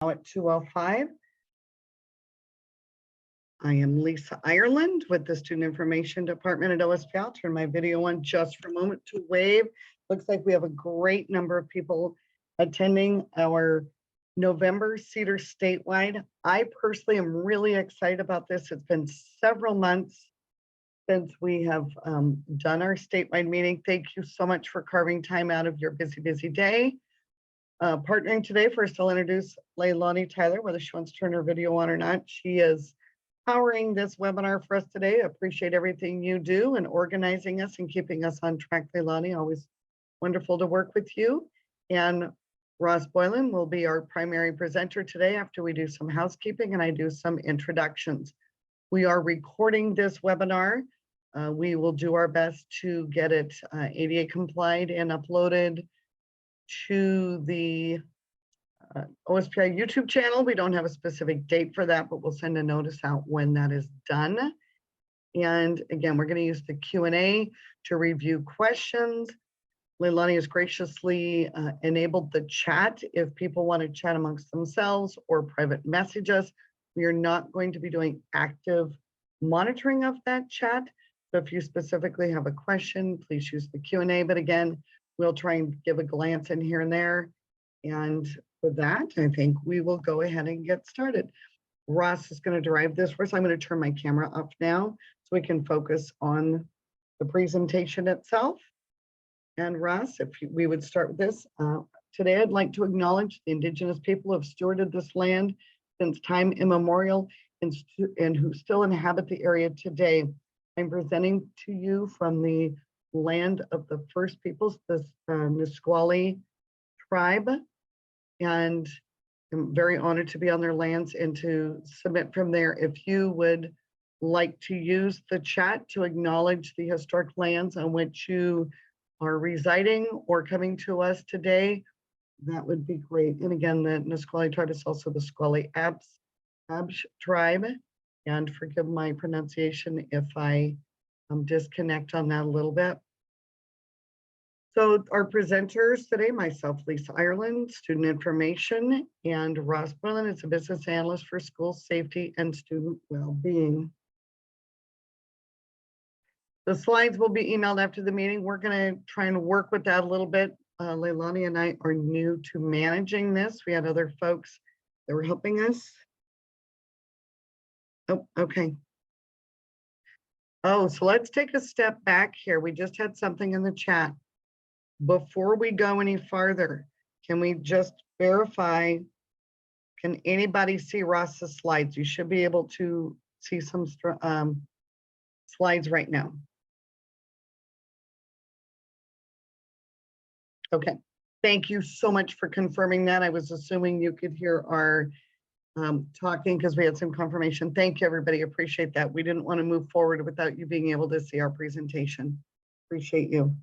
Now at 2:05. I am Lisa Ireland with the Student Information Department at OSPI. I'll turn my video on just for a moment to wave. Looks like we have a great number of people attending our November CEDARS statewide. I personally am really excited about this. It's been several months since we have done our statewide meeting. Thank you so much for carving time out of your busy day. Partnering today, first I'll introduce Leilani Tyler, whether she wants to turn her video on or not. She is powering this webinar for us today. I appreciate everything you do and organizing us and keeping us on track, Leilani. Always wonderful to work with you. And Ross Boylan will be our primary presenter today after we do some housekeeping and I do some introductions. We are recording this webinar. We will do our best to get it ADA compliant and uploaded to the OSPI YouTube channel. We don't have a specific date for that, but we'll send a notice out when that is done. And again, we're going to use the Q&A to review questions. Leilani has graciously enabled the chat if people want to chat amongst themselves or private message us. We are not going to be doing active monitoring of that chat. So if you specifically have a question, please use the Q&A. But again, we'll try and give a glance in here and there. And with that, I think we will go ahead and get started. Ross is going to drive this for us. I'm going to turn my camera off now so we can focus on the presentation itself. And Ross, if we would start with this. Today, I'd like to acknowledge the Indigenous people who have stewarded this land since time immemorial and who still inhabit the area today. I'm presenting to you from the land of the First Peoples, the Nisqually tribe, and I'm very honored to be on their lands and to submit from there. If you would like to use the chat to acknowledge the historic lands on which you are residing or coming to us today, that would be great. And again, the Nisqually tribe is also the Squally Absh tribe. And forgive my pronunciation if I disconnect on that a little bit. So our presenters today, myself, Lisa Ireland, Student Information, and Ross Boylan is a business analyst for school safety and student well-being. The slides will be emailed after the meeting. We're going to try and work with that a little bit. Leilani and I are new to managing this. We had other folks that were helping us. Oh, okay. Oh, so let's take a step back here. We just had something in the chat. Before we go any farther, can we just verify, can anybody see Ross's slides? You should be able to see some slides right now. Okay, thank you so much for confirming that. I was assuming you could hear our talking because we had some confirmation. Thank you, everybody. Appreciate that. We didn't want to move forward without you being able to see our presentation. Appreciate you.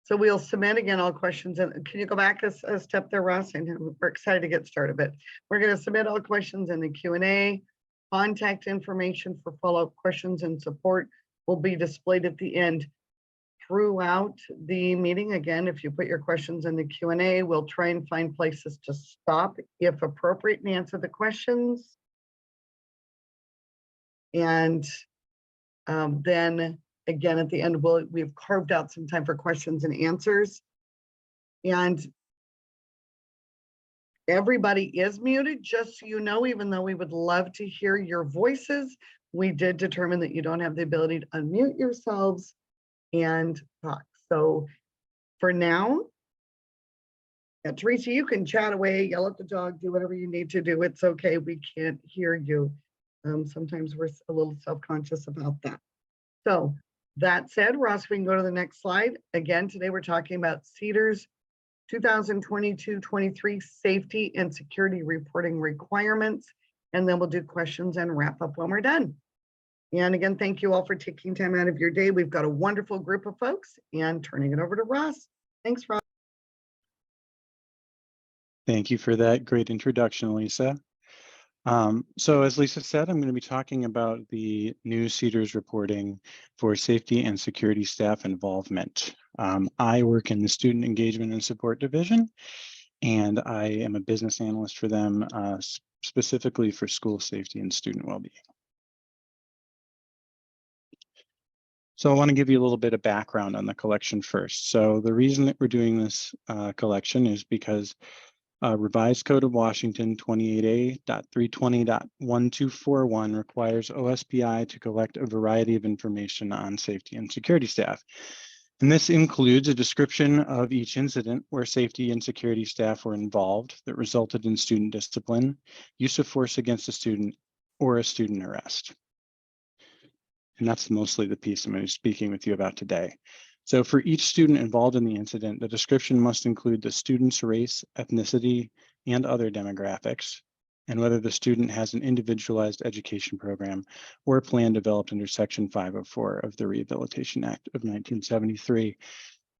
So we'll submit again all questions. And can you go back a step there, Ross? And we're excited to get started, but we're going to submit all questions in the Q&A. Contact information for follow-up questions and support will be displayed at the end. Throughout the meeting, again, if you put your questions in the Q&A, we'll try and find places to stop if appropriate and answer the questions. And then again, at the end, we've carved out some time for questions and answers. And everybody is muted, just so you know, even though we would love to hear your voices, we did determine that you don't have the ability to unmute yourselves and talk. So for now, Teresa, you can chat away, yell at the dog, do whatever you need to do. It's okay. We can't hear you. Sometimes we're a little self-conscious about that. So that said, Ross, we can go to the next slide. Again, today we're talking about CEDARS 2022-23 safety and security reporting requirements, and then we'll do questions and wrap up when we're done. And again, thank you all for taking time out of your day. We've got a wonderful group of folks, and turning it over to Ross. Thanks, Ross. Thank you for that great introduction, Lisa. So as Lisa said, I'm going to be talking about the new CEDARS reporting for safety and security staff involvement. I work in the Student Engagement and Support Division, and I am a business analyst for them, specifically for school safety and student well-being. So I want to give you a little bit of background on the collection first. So the reason that we're doing this collection is because Revised Code of Washington 28A.320.1241 requires OSPI to collect a variety of information on safety and security staff. And this includes a description of each incident where safety and security staff were involved that resulted in student discipline, use of force against a student, or a student arrest. And that's mostly the piece I'm going to be speaking with you about today. So for each student involved in the incident, the description must include the student's race, ethnicity, and other demographics, and whether the student has an individualized education program or a plan developed under Section 504 of the Rehabilitation Act of 1973.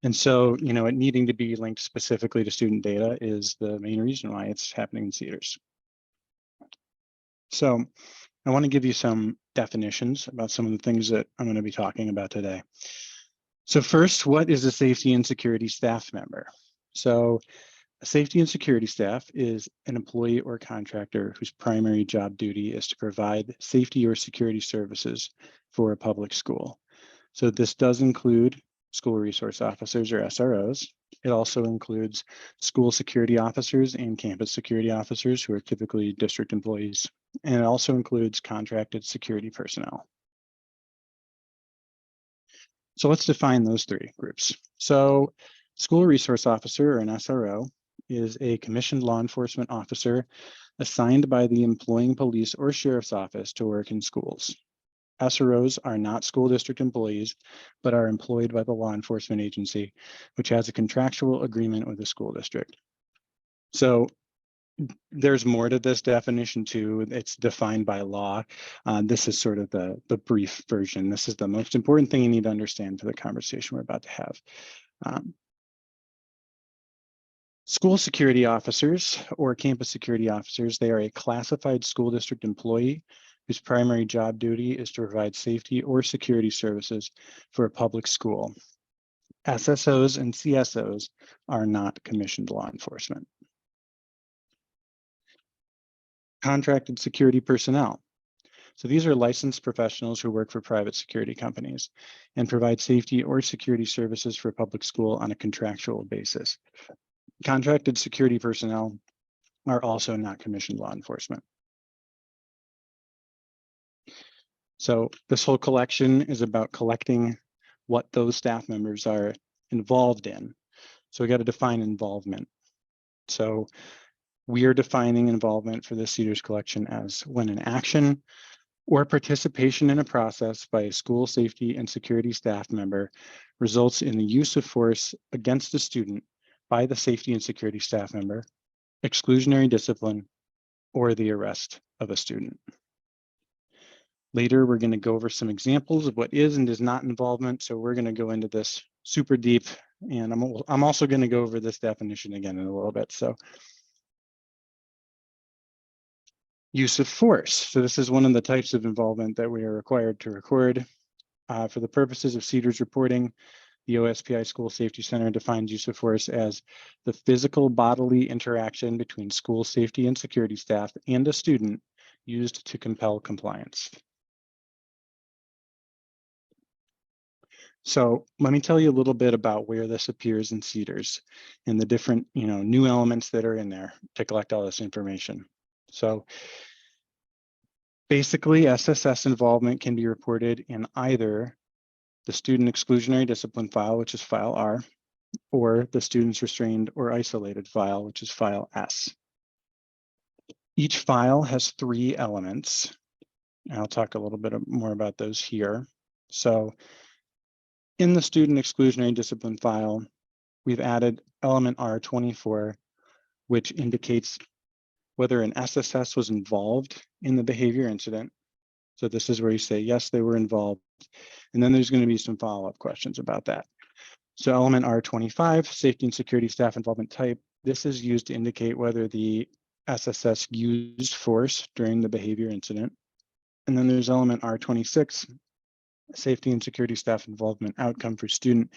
And so, it needing to be linked specifically to student data is the main reason why it's happening in CEDARS. So I want to give you some definitions about some of the things that I'm going to be talking about today. So first, what is a safety and security staff member? So a safety and security staff is an employee or contractor whose primary job duty is to provide safety or security services for a public school. So this does include school resource officers or SROs. It also includes school security officers and campus security officers who are typically district employees. And it also includes contracted security personnel. So let's define those three groups. So school resource officer, or an SRO, is a commissioned law enforcement officer assigned by the employing police or sheriff's office to work in schools. SROs are not school district employees, but are employed by the law enforcement agency, which has a contractual agreement with the school district. So there's more to this definition too. It's defined by law. This is sort of the brief version. This is the most important thing you need to understand for the conversation we're about to have. School security officers or campus security officers, they are a classified school district employee whose primary job duty is to provide safety or security services for a public school. SSOs and CSOs are not commissioned law enforcement. Contracted security personnel. So these are licensed professionals who work for private security companies and provide safety or security services for a public school on a contractual basis. Contracted security personnel are also not commissioned law enforcement. So this whole collection is about collecting what those staff members are involved in. So we got to define involvement. So we are defining involvement for the CEDARS collection as when an action or participation in a process by a school safety and security staff member results in the use of force against a student by the safety and security staff member, exclusionary discipline, or the arrest of a student. Later, we're going to go over some examples of what is and is not involvement. So we're going to go into this super deep, and I'm also going to go over this definition again in a little bit. So use of force. So this is one of the types of involvement that we are required to record. For the purposes of CEDARS reporting, the OSPI School Safety Center defines use of force as the physical bodily interaction between school safety and security staff and a student used to compel compliance. So let me tell you a little bit about where this appears in CEDARS and the different, new elements that are in there to collect all this information. So basically, SSS involvement can be reported in either the student exclusionary discipline file, which is file R, or the student's restrained or isolated file, which is file S. Each file has three elements. And I'll talk a little bit more about those here. So in the student exclusionary discipline file, we've added element R24, which indicates whether an SSS was involved in the behavior incident. So this is where you say, yes, they were involved. And then there's going to be some follow-up questions about that. So element R25, safety and security staff involvement type, this is used to indicate whether the SSS used force during the behavior incident. And then there's element R26, safety and security staff involvement outcome for student.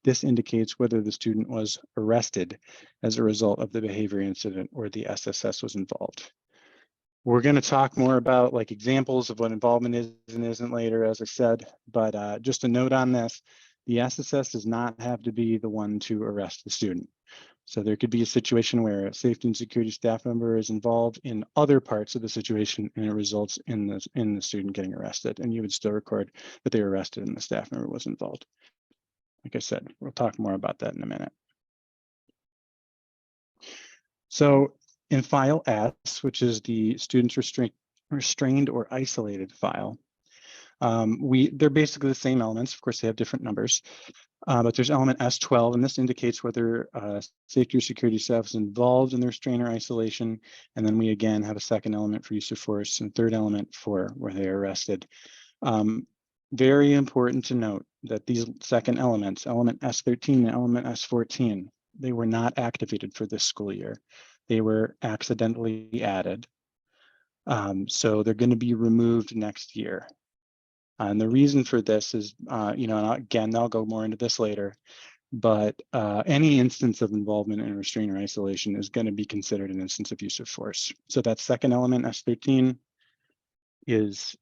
This indicates whether the student was arrested as a result of the behavior incident or the SSS was involved. We're going to talk more about like examples of what involvement is and isn't later, as I said, but just a note on this, the SSS does not have to be the one to arrest the student. So there could be a situation where a safety and security staff member is involved in other parts of the situation and it results in the student getting arrested, and you would still record that they were arrested and the staff member was involved. Like I said, we'll talk more about that in a minute. So in file S, which is the student's restrained or isolated file, they're basically the same elements. Of course, they have different numbers, but there's element S12, and this indicates whether safety or security staff is involved in the restraint or isolation. And then we again have a second element for use of force and third element for where they are arrested. Very important to note that these second elements, element S13 and element S14, they were not activated for this school year. They were accidentally added. So they're going to be removed next year. And the reason for this is, and again, I'll go more into this later, but any instance of involvement in restraint or isolation is going to be considered an instance of use of force. So that second element, S13, is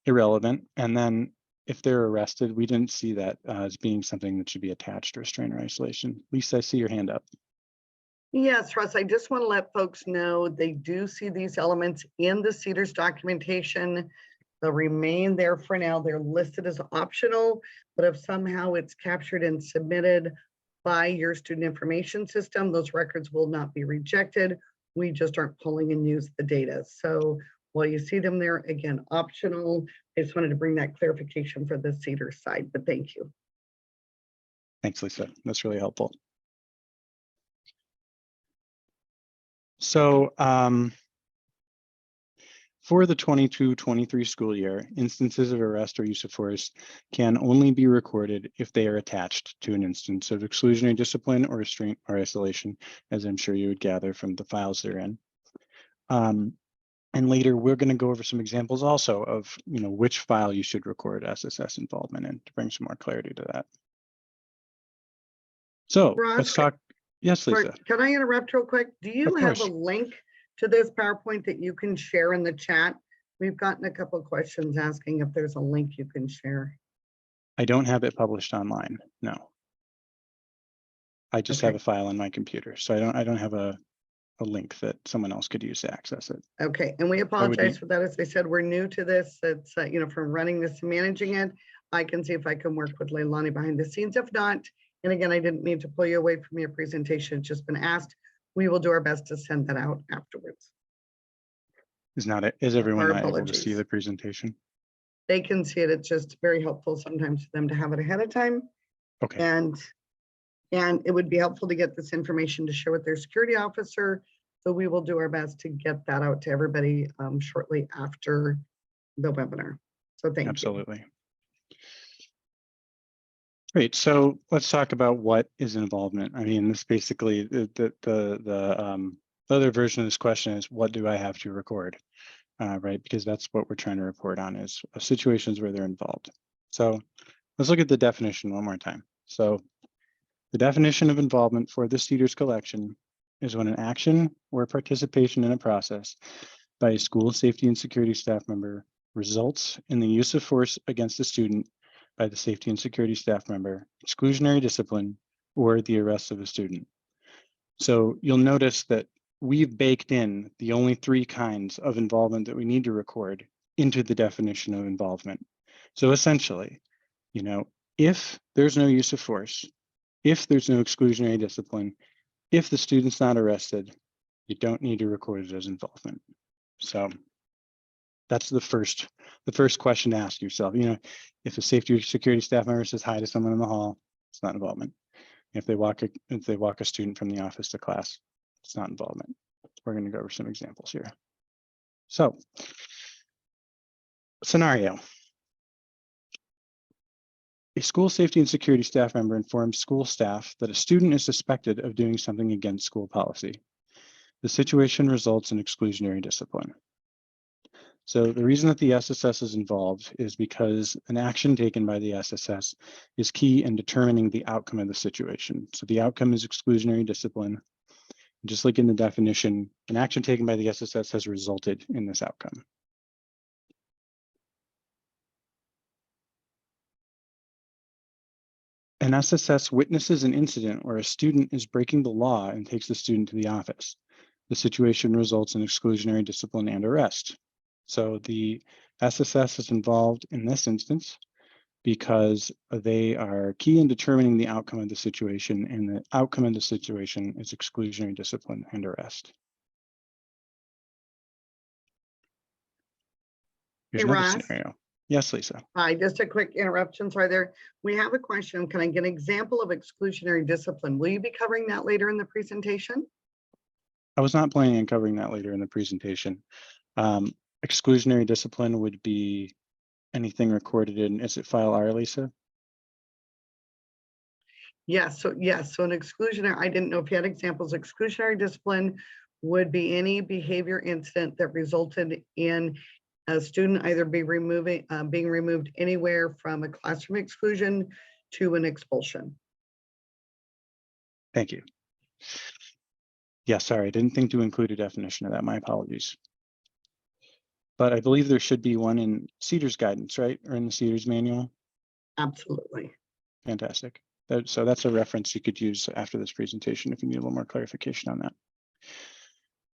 irrelevant. And then if they're arrested, we didn't see that as being something that should be attached to restraint or isolation. Lisa, I see your hand up. Yes, Russ, I just want to let folks know they do see these elements in the CEDARS documentation. They'll remain there for now. They're listed as optional, but if somehow it's captured and submitted by your student information system, those records will not be rejected. We just aren't pulling and use the data. So while you see them there, again, optional. I just wanted to bring that clarification for the CEDARS side, but thank you. Thanks, Lisa. That's really helpful. So for the 22-23 school year, instances of arrest or use of force can only be recorded if they are attached to an instance of exclusionary discipline or restraint or isolation, as I'm sure you would gather from the files they're in. And later, we're going to go over some examples also of which file you should record SSS involvement in to bring some more clarity to that. So Ross, let's talk. Yes, Lisa. Can I interrupt real quick? Do you have a link to this PowerPoint that you can share in the chat? We've gotten a couple of questions asking if there's a link you can share. I don't have it published online. No. I just have a file on my computer, so I don't have a link that someone else could use to access it. Okay, and we apologize for that. As I said, we're new to this. It's from running this and managing it. I can see if I can work with Leilani behind the scenes. If not, and again, I didn't mean to pull you away from your presentation. It's just been asked. We will do our best to send that out afterwards. Is everyone not able to see the presentation? They can see it. It's just very helpful sometimes for them to have it ahead of time. Okay. And it would be helpful to get this information to share with their security officer. So we will do our best to get that out to everybody shortly after the webinar. So thank you. Absolutely. Great. So let's talk about what is involvement. I mean, this basically the other version of this question is, what do I have to record? Right, because that's what we're trying to report on, is situations where they're involved. So let's look at the definition one more time. So the definition of involvement for the CEDARS collection is when an action or participation in a process by a school safety and security staff member results in the use of force against a student by the safety and security staff member, exclusionary discipline, or the arrest of a student. So you'll notice that we've baked in the only three kinds of involvement that we need to record into the definition of involvement. So essentially, if there's no use of force, if there's no exclusionary discipline, if the student's not arrested, you don't need to record it as involvement. So that's the first question to ask yourself. If a safety or security staff member says hi to someone in the hall, it's not involvement. If they walk a student from the office to class, it's not involvement. We're going to go over some examples here. So, scenario. A school safety and security staff member informs school staff that a student is suspected of doing something against school policy. The situation results in exclusionary discipline. So the reason that the SSS is involved is because an action taken by the SSS is key in determining the outcome of the situation. So the outcome is exclusionary discipline. Just like in the definition, an action taken by the SSS has resulted in this outcome. An SSS witnesses an incident where a student is breaking the law and takes the student to the office. The situation results in exclusionary discipline and arrest. So the SSS is involved in this instance because they are key in determining the outcome of the situation, and the outcome of the situation is exclusionary discipline and arrest. Here's Hey, another Ross. scenario. Yes, Lisa. Hi, just a quick interruption. Sorry there. We have a question. Can I get an example of exclusionary discipline? Will you be covering that later in the presentation? I was not planning on covering that later in the presentation. Exclusionary discipline would be anything recorded in, is it file R, Lisa? Yes, so an exclusionary, I didn't know if you had examples. Exclusionary discipline would be any behavior incident that resulted in a student either being removed anywhere from a classroom exclusion to an expulsion. Thank you. Yeah, sorry, I didn't think to include a definition of that. My apologies. But I believe there should be one in CEDARS guidance, right? Or in the CEDARS manual? Absolutely. Fantastic. So that's a reference you could use after this presentation if you need a little more clarification on that.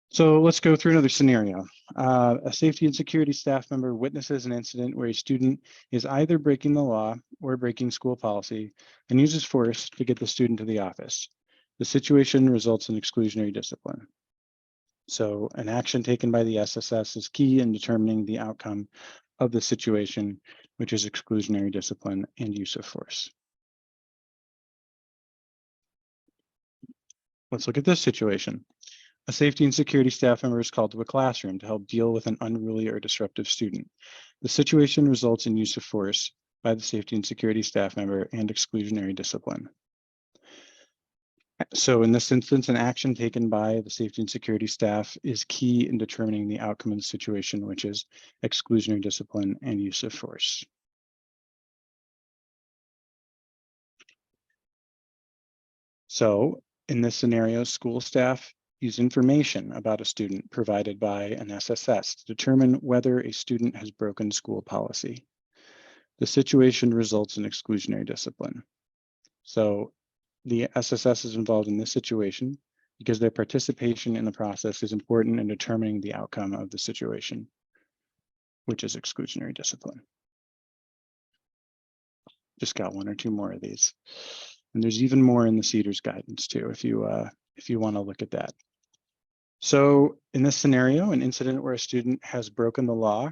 So let's go through another scenario. A safety and security staff member witnesses an incident where a student is either breaking the law or breaking school policy and uses force to get the student to the office. The situation results in exclusionary discipline. So an action taken by the SSS is key in determining the outcome of the situation, which is exclusionary discipline and use of force. Let's look at this situation. A safety and security staff member is called to a classroom to help deal with an unruly or disruptive student. The situation results in use of force by the safety and security staff member and exclusionary discipline. So in this instance, an action taken by the safety and security staff is key in determining the outcome of the situation, which is exclusionary discipline and use of force. So in this scenario, school staff use information about a student provided by an SSS to determine whether a student has broken school policy. The situation results in exclusionary discipline. So the SSS is involved in this situation because their participation in the process is important in determining the outcome of the situation, which is exclusionary discipline. Just got one or two more of these. And there's even more in the CEDARS guidance too, if you want to look at that. So in this scenario, an incident where a student has broken the law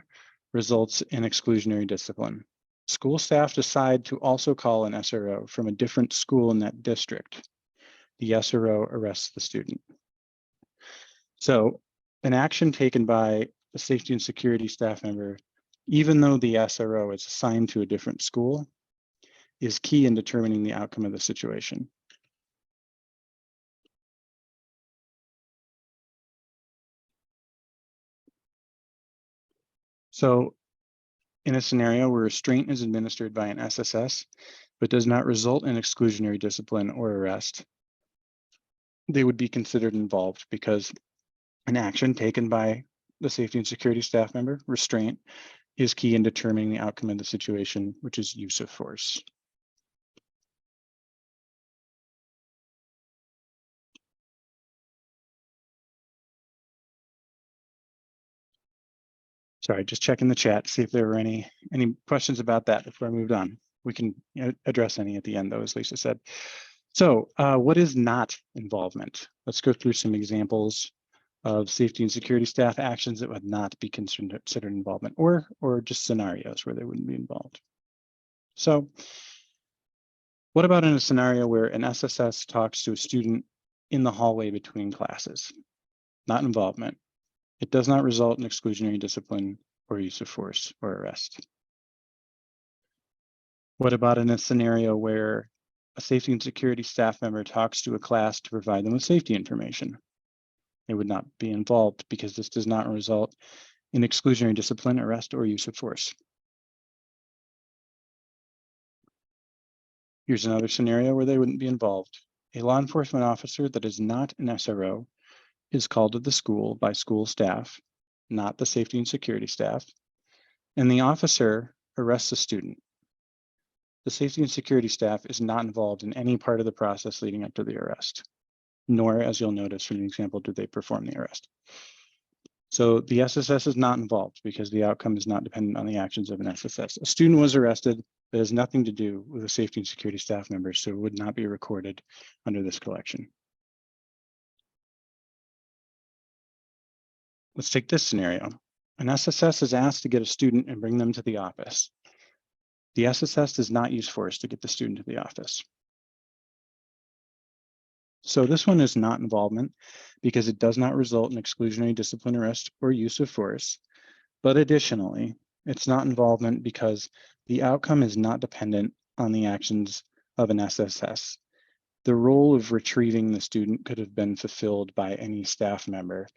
results in exclusionary discipline. School staff decide to also call an SRO from a different school in that district. The SRO arrests the student. So an action taken by a safety and security staff member, even though the SRO is assigned to a different school, is key in determining the outcome of the situation. So in a scenario where restraint is administered by an SSS, but does not result in exclusionary discipline or arrest, they would be considered involved because an action taken by the safety and security staff member, restraint, is key in determining the outcome of the situation, which is use of force. Sorry, just checking the chat, see if there were any questions about that before I moved on. We can address any at the end, though, as Lisa said. So what is not involvement? Let's go through some examples of safety and security staff actions that would not be considered involvement, or just scenarios where they wouldn't be involved. So what about in a scenario where an SSS talks to a student in the hallway between classes? Not involvement. It does not result in exclusionary discipline or use of force or arrest. What about in a scenario where a safety and security staff member talks to a class to provide them with safety information? They would not be involved because this does not result in exclusionary discipline, arrest, or use of force. Here's another scenario where they wouldn't be involved. A law enforcement officer that is not an SRO is called to the school by school staff, not the safety and security staff, and the officer arrests a student. The safety and security staff is not involved in any part of the process leading up to the arrest, nor, as you'll notice from the example, do they perform the arrest. So the SSS is not involved because the outcome is not dependent on the actions of an SSS. A student was arrested that has nothing to do with a safety and security staff member, so it would not be recorded under this collection. Let's take this scenario. An SSS is asked to get a student and bring them to the office. The SSS does not use force to get the student to the office. So this one is not involvement because it does not result in exclusionary discipline, arrest, or use of force. But additionally, it's not involvement because the outcome is not dependent on the actions of an SSS. The role of retrieving the student could have been fulfilled by any staff member.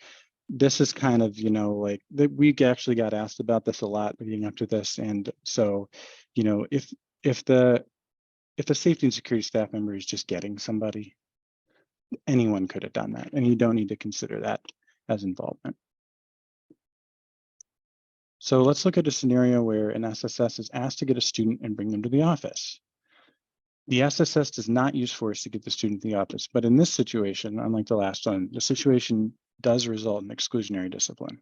This is kind of, like we actually got asked about this a lot leading up to this. And so, if the safety and security staff member is just getting somebody, anyone could have done that, and you don't need to consider that as involvement. So let's look at a scenario where an SSS is asked to get a student and bring them to the office. The SSS does not use force to get the student to the office, but in this situation, unlike the last one, the situation does result in exclusionary discipline.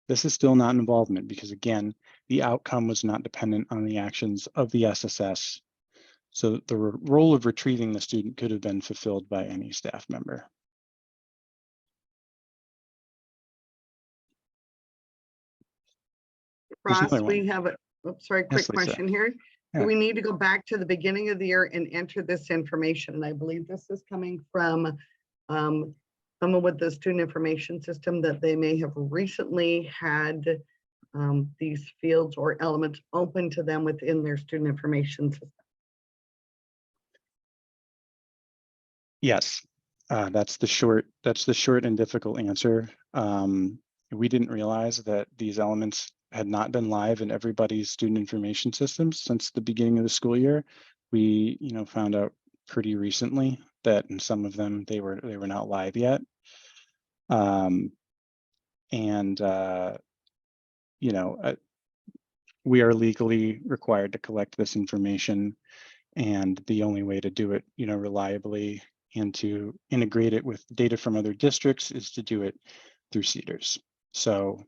This is still not involvement because, again, the outcome was not dependent on the actions of the SSS. So the role of retrieving the student could have been fulfilled by any staff member. Ross, we have a, oops, sorry, quick question here. Yeah. Do we need to go back to the beginning of the year and enter this information? And I believe this is coming from someone with the student information system that they may have recently had these fields or elements open to them within their student information system. Yes, that's the short and difficult answer. We didn't realize that these elements had not been live in everybody's student information systems since the beginning of the school year. We, found out pretty recently that in some of them they were not live yet. We are legally required to collect this information, and the only way to do it, reliably and to integrate it with data from other districts is to do it through CEDARS. So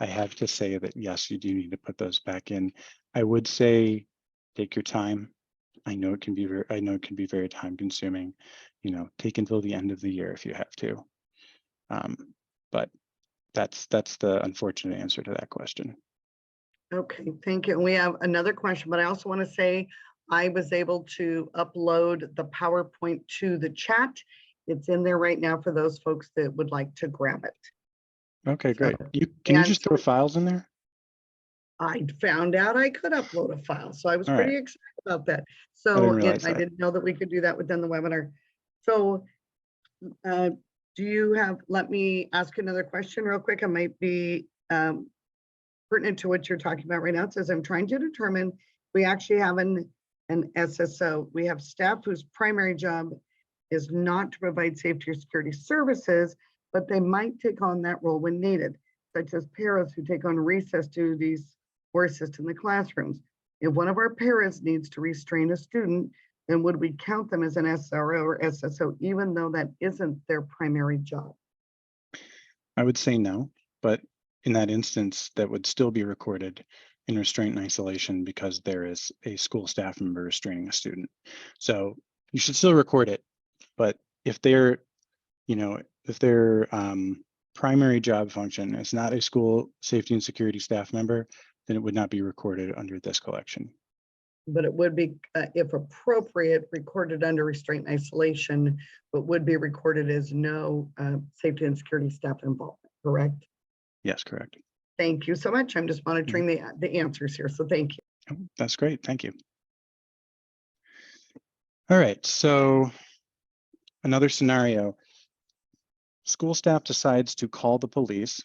I have to say that yes, you do need to put those back in. I would say take your time. I know it can be very time consuming. Take until the end of the year if you have to. But that's the unfortunate answer to that question. Okay, thank you. And we have another question, but I also want to say I was able to upload the PowerPoint to the chat. It's in there right now for those folks that would like to grab it. Okay, great. Can you just throw files in there? I found out I could upload a file, so I was All pretty right. excited about that. So I didn't know that we could do that within the webinar. So do you have, let me ask another question real quick. It might be pertinent to what you're talking about right now. It says, I'm trying to determine, we actually have an SSO. We have staff whose primary job is not to provide safety or security services, but they might take on that role when needed, such as paras who take on recess duties or assist in the classrooms. If one of our paras needs to restrain a student, then would we count them as an SRO or SSO, even though that isn't their primary job? I would say no, but in that instance, that would still be recorded in restraint and isolation because there is a school staff member restraining a student. So you should still record it, but if their primary job function is not a school safety and security staff member, then it would not be recorded under this collection. But it would be, if appropriate, recorded under restraint and isolation, but would be recorded as no safety and security staff involvement, correct? Yes, correct. Thank you so much. I'm just monitoring the answers here, so thank you. Oh, that's great, thank you. All right, so another scenario. school staff decides to call the police,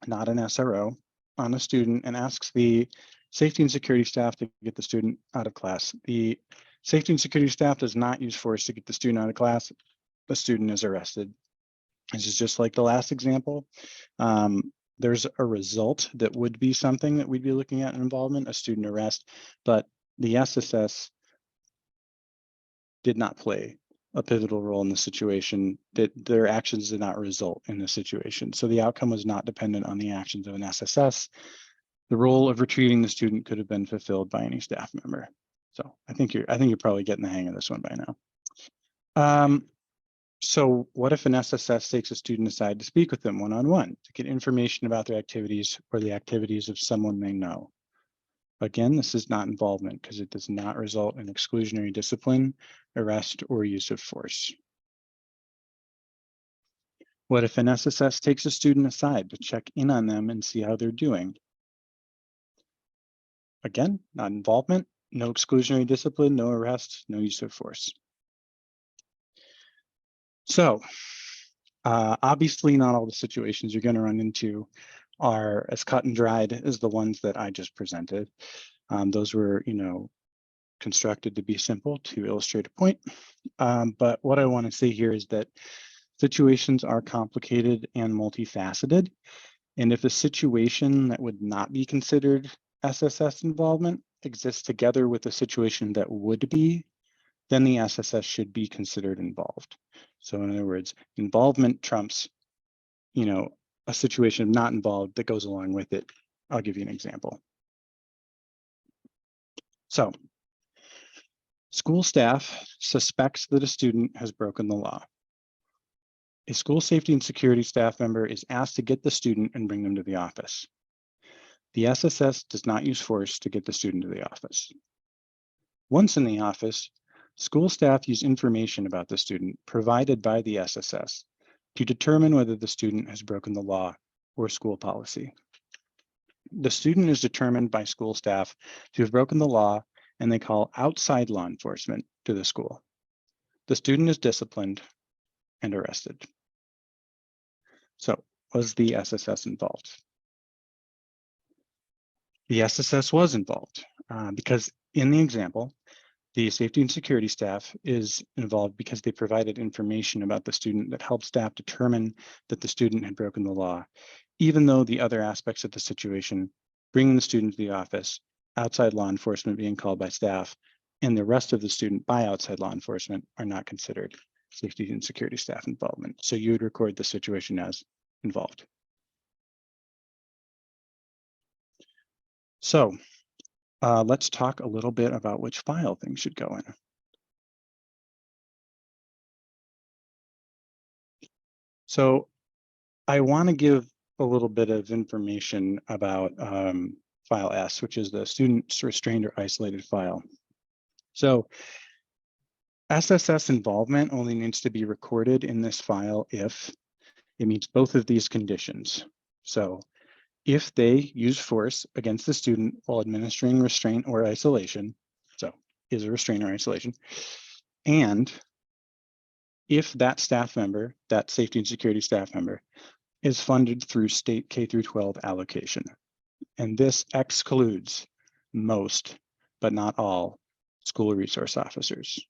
not an SRO, on a student and asks the safety and security staff to get the student out of class. The safety and security staff does not use force to get the student out of class. The student is arrested. This is just like the last example. There's a result that would be something that we'd be looking at in involvement, a student arrest, but the SSS did not play a pivotal role in the situation, that their actions did not result in the situation. So the outcome was not dependent on the actions of an SSS. The role of retrieving the student could have been fulfilled by any staff member. So I think you're probably getting the hang of this one by now. So what if an SSS takes a student aside to speak with them one-on-one to get information about their activities or the activities of someone they know? Again, this is not involvement because it does not result in exclusionary discipline, arrest, or use of force. What if an SSS takes a student aside to check in on them and see how they're doing? Again, not involvement, no exclusionary discipline, no arrest, no use of force. So obviously not all the situations you're going to run into are as cut and dried as the ones that I just presented. Those were, constructed to be simple to illustrate a point. But what I want to say here is that situations are complicated and multifaceted. And if a situation that would not be considered SSS involvement exists together with a situation that would be, then the SSS should be considered involved. So in other words, involvement trumps, a situation of not involved that goes along with it. I'll give you an example. So school staff suspects that a student has broken the law. A school safety and security staff member is asked to get the student and bring them to the office. The SSS does not use force to get the student to the office. Once in the office, school staff use information about the student provided by the SSS to determine whether the student has broken the law or school policy. The student is determined by school staff to have broken the law, and they call outside law enforcement to the school. The student is disciplined and arrested. So, was the SSS involved? The SSS was involved because in the example, the safety and security staff is involved because they provided information about the student that helped staff determine that the student had broken the law, even though the other aspects of the situation, bringing the student to the office, outside law enforcement being called by staff, and the rest of the student by outside law enforcement are not considered safety and security staff involvement. So you would record the situation as involved. So let's talk a little bit about which file things should go in. So I want to give a little bit of information about file S, which is the student's restrained or isolated file. So SSS involvement only needs to be recorded in this file if it meets both of these conditions. So if they use force against the student while administering restraint or isolation, so is a restraint or isolation, and if that staff member, that safety and security staff member, is funded through state K-12 allocation. And this excludes most, but not all, school resource officers.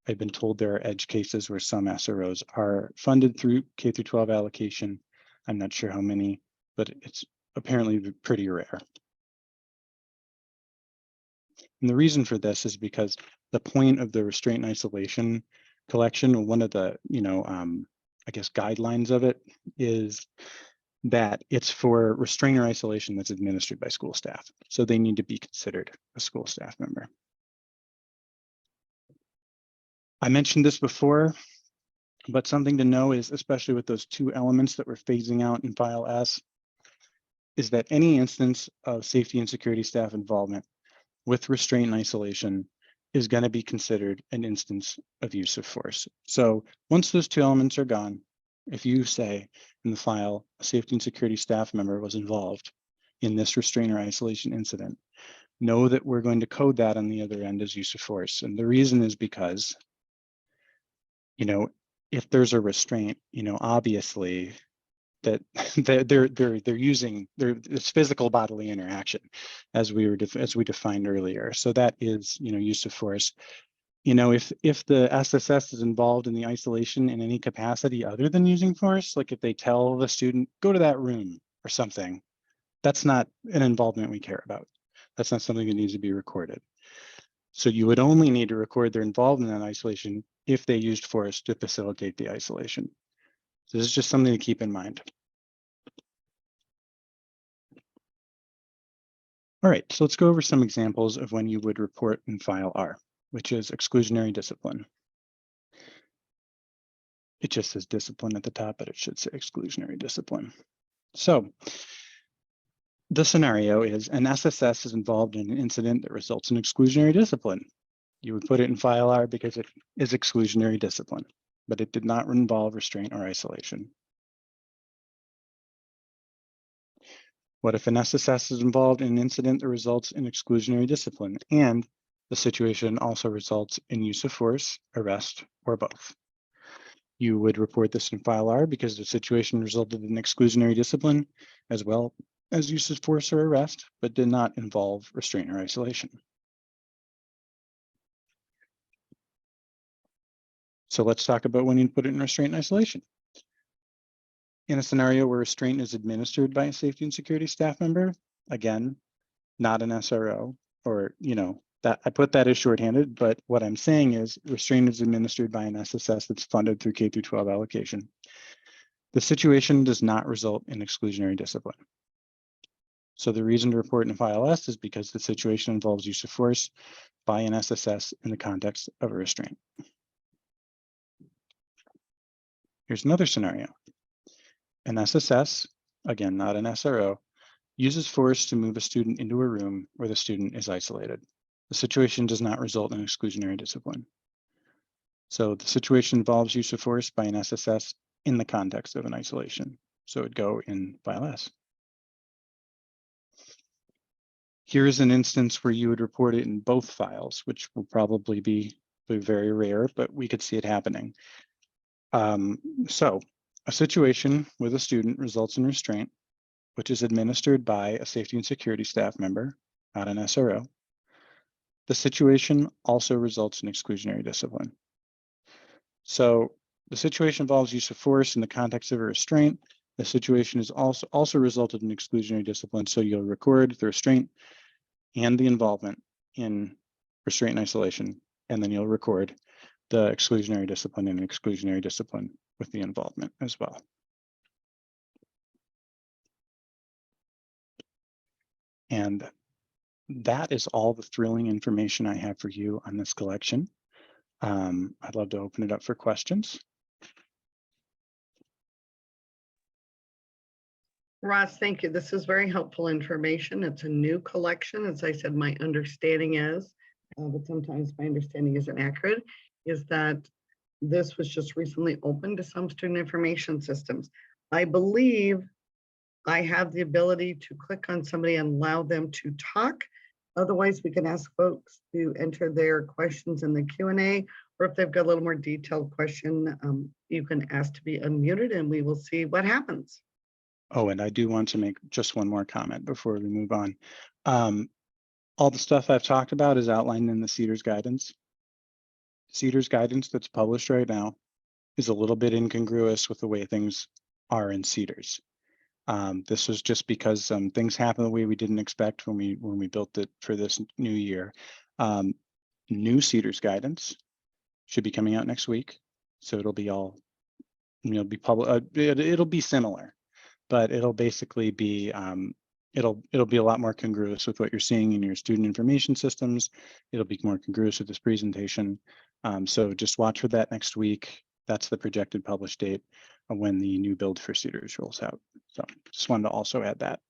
I've been told there are edge cases where some SROs are funded through K-12 allocation. I'm not sure how many, but it's apparently pretty rare. And the reason for this is because the point of the restraint and isolation collection, one of the, I guess guidelines of it is that it's for restraint or isolation that's administered by school staff. So they need to be considered a school staff member. I mentioned this before, but something to know is, especially with those two elements that we're phasing out in file S, is that any instance of safety and security staff involvement with restraint and isolation is going to be considered an instance of use of force. So once those two elements are gone, if you say in the file, a safety and security staff member was involved in this restraint or isolation incident, know that we're going to code that on the other end as use of force. And the reason is because, if there's a restraint, obviously that they're using it's physical bodily interaction, as we defined earlier. So that is use of force. If the SSS is involved in the isolation in any capacity other than using force, like if they tell the student go to that room or something, that's not an involvement we care about. That's not something that needs to be recorded. So you would only need to record their involvement in isolation if they used force to facilitate the isolation. So this is just something to keep in mind. All right, so let's go over some examples of when you would report in file R, which is exclusionary discipline. It just says discipline at the top, but it should say exclusionary discipline. So the scenario is an SSS is involved in an incident that results in exclusionary discipline. You would put it in file R because it is exclusionary discipline, but it did not involve restraint or isolation. What if an SSS is involved in an incident that results in exclusionary discipline and the situation also results in use of force, arrest, or both? You would report this in file R because the situation resulted in exclusionary discipline as well as use of force or arrest, but did not involve restraint or isolation. So let's talk about when you put it in restraint and isolation. In a scenario where restraint is administered by a safety and security staff member, again, not an SRO, or, that I put that as shorthanded, but what I'm saying is restraint is administered by an SSS that's funded through K through 12 allocation. The situation does not result in exclusionary discipline. So the reason to report in file S is because the situation involves use of force by an SSS in the context of a restraint. Here's another scenario. An SSS, again, not an SRO, uses force to move a student into a room where the student is isolated. The situation does not result in exclusionary discipline. So the situation involves use of force by an SSS in the context of an isolation. So it would go in file S. Here's an instance where you would report it in both files, which will probably be very rare, but we could see it happening. So a situation with a student results in restraint, which is administered by a safety and security staff member, not an SRO. The situation also results in exclusionary discipline. So the situation involves use of force in the context of a restraint. The situation is also resulted in exclusionary discipline. So you'll record the restraint and the involvement in restraint and isolation, and then you'll record the exclusionary discipline and exclusionary discipline with the involvement as well. And that is all the thrilling information I have for you on this collection. I'd love to open it up for questions. Ross, thank you. This is very helpful information. It's a new collection. As I said, my understanding is, but sometimes my understanding isn't accurate, is that this was just recently opened to some student information systems. I believe I have the ability to click on somebody and allow them to talk. Otherwise, we can ask folks to enter their questions in the Q&A, or if they've got a little more detailed question, you can ask to be unmuted and we will see what happens. Oh, and I do want to make just one more comment before we move on. All the stuff I've talked about is outlined in the CEDARS guidance. CEDARS guidance that's published right now is a little bit incongruous with the way things are in CEDARS. This was just because things happened the way we didn't expect when we built it for this new year. New CEDARS guidance should be coming out next week, so it'll be all, be public. It'll be similar, but it'll basically be it'll be a lot more congruous with what you're seeing in your student information systems. It'll be more congruous with this presentation. So just watch for that next week. That's the projected published date of when the new build for CEDARS rolls out. So just wanted to also add that.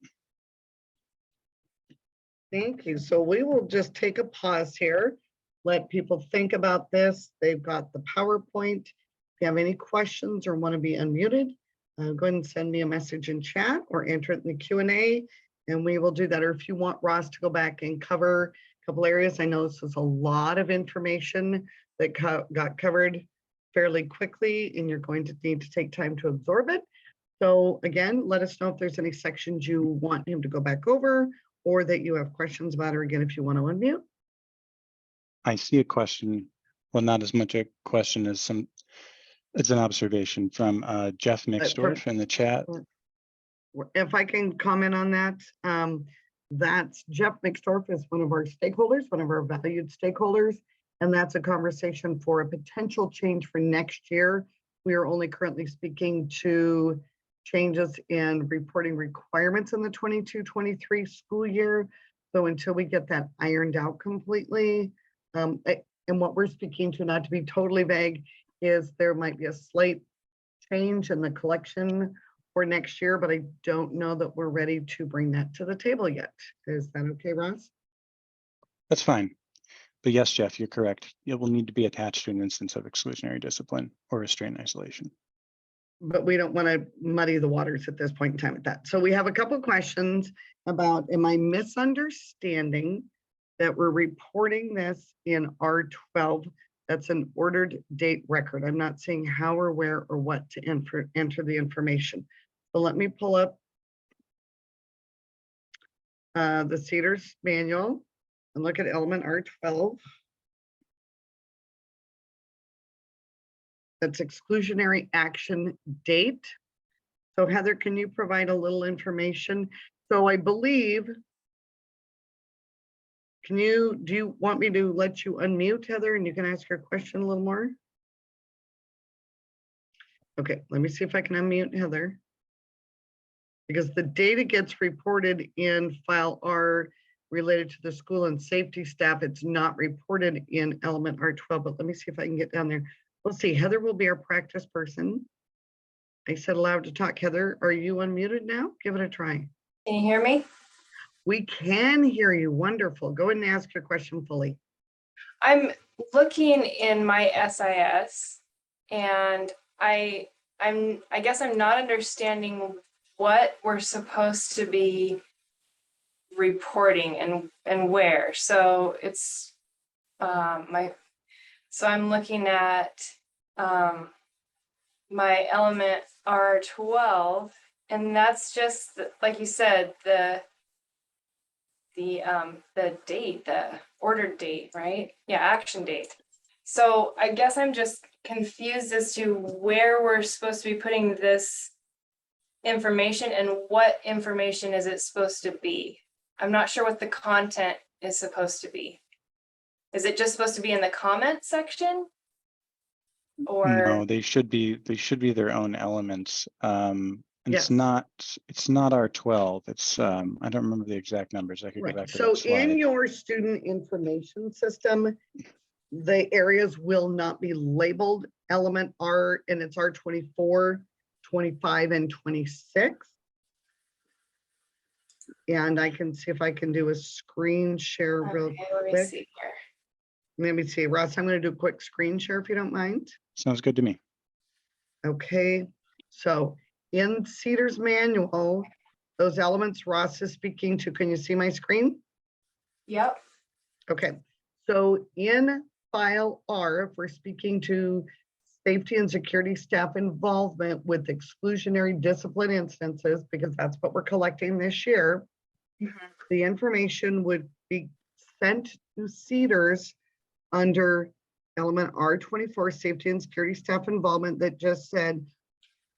Thank you. So we will just take a pause here, let people think about this. They've got the PowerPoint. If you have any questions or want to be unmuted, go ahead and send me a message in chat or enter it in the Q&A, and we will do that. Or if you want Ross to go back and cover a couple areas, I know this is a lot of information that got covered fairly quickly, and you're going to need to take time to absorb it. So again, let us know if there's any sections you want him to go back over or that you have questions about, or again, if you want to unmute. I see a question. Well, not as much a question as it's an observation from Jeff Mixdorf in the chat. If I can comment on that, that's Jeff Mixdorf is one of our stakeholders, one of our valued stakeholders, and that's a conversation for a potential change for next year. We are only currently speaking to changes in reporting requirements in the 22-23 school year. So until we get that ironed out completely, and what we're speaking to, not to be totally vague, is there might be a slight change in the collection for next year, but I don't know that we're ready to bring that to the table yet. Is that okay, Ross? That's fine. But yes, Jeff, you're correct. It will need to be attached to an instance of exclusionary discipline or restraint isolation. But we don't want to muddy the waters at this point in time with that. So we have a couple of questions about, am I misunderstanding that we're reporting this in R12? That's an ordered date record. I'm not seeing how or where or what to enter the information. So let me pull up the CEDARS manual and look at element R12. That's exclusionary action date. So Heather, can you provide a little information? So I believe, do you want me to let you unmute, Heather, and you can ask your question a little more? Okay, let me see if I can unmute Heather. Because the data gets reported in file R related to the school and safety staff. It's not reported in element R12, but let me see if I can get down there. We'll see. Heather will be our practice person. I said allowed to talk. Heather, are you unmuted now? Give it a try. Can you hear me? We can hear you. Wonderful. Go ahead and ask your question fully. I'm looking in my SIS, and I guess I'm not understanding what we're supposed to be reporting and where. So it's so I'm looking at my element R12, and that's just like you said, the date, the ordered date, right? Yeah, action date. So I guess I'm just confused as to where we're supposed to be putting this information and what information is it supposed to be. I'm not sure what the content is supposed to be. Is it just supposed to be in the comment section? Or no, they should be their own elements. Yes. It's not R12. It's I don't remember the exact numbers. I could go back to that slide. In your student information system, the areas will not be labeled element R, and it's R24, 25, and 26. And I can see if I can do a screen share real okay, let me quick. see here. Let me see, Ross, I'm going to do a quick screen share if you don't mind. Sounds good to me. Okay, so in CEDARS manual, those elements Ross is speaking to, can you see my screen? Yep. Okay, so in file R, if we're speaking to safety and security staff involvement with exclusionary discipline instances, because that's what we're collecting this year, the information would be sent to CEDARS under element R24, safety and security staff involvement, that just said,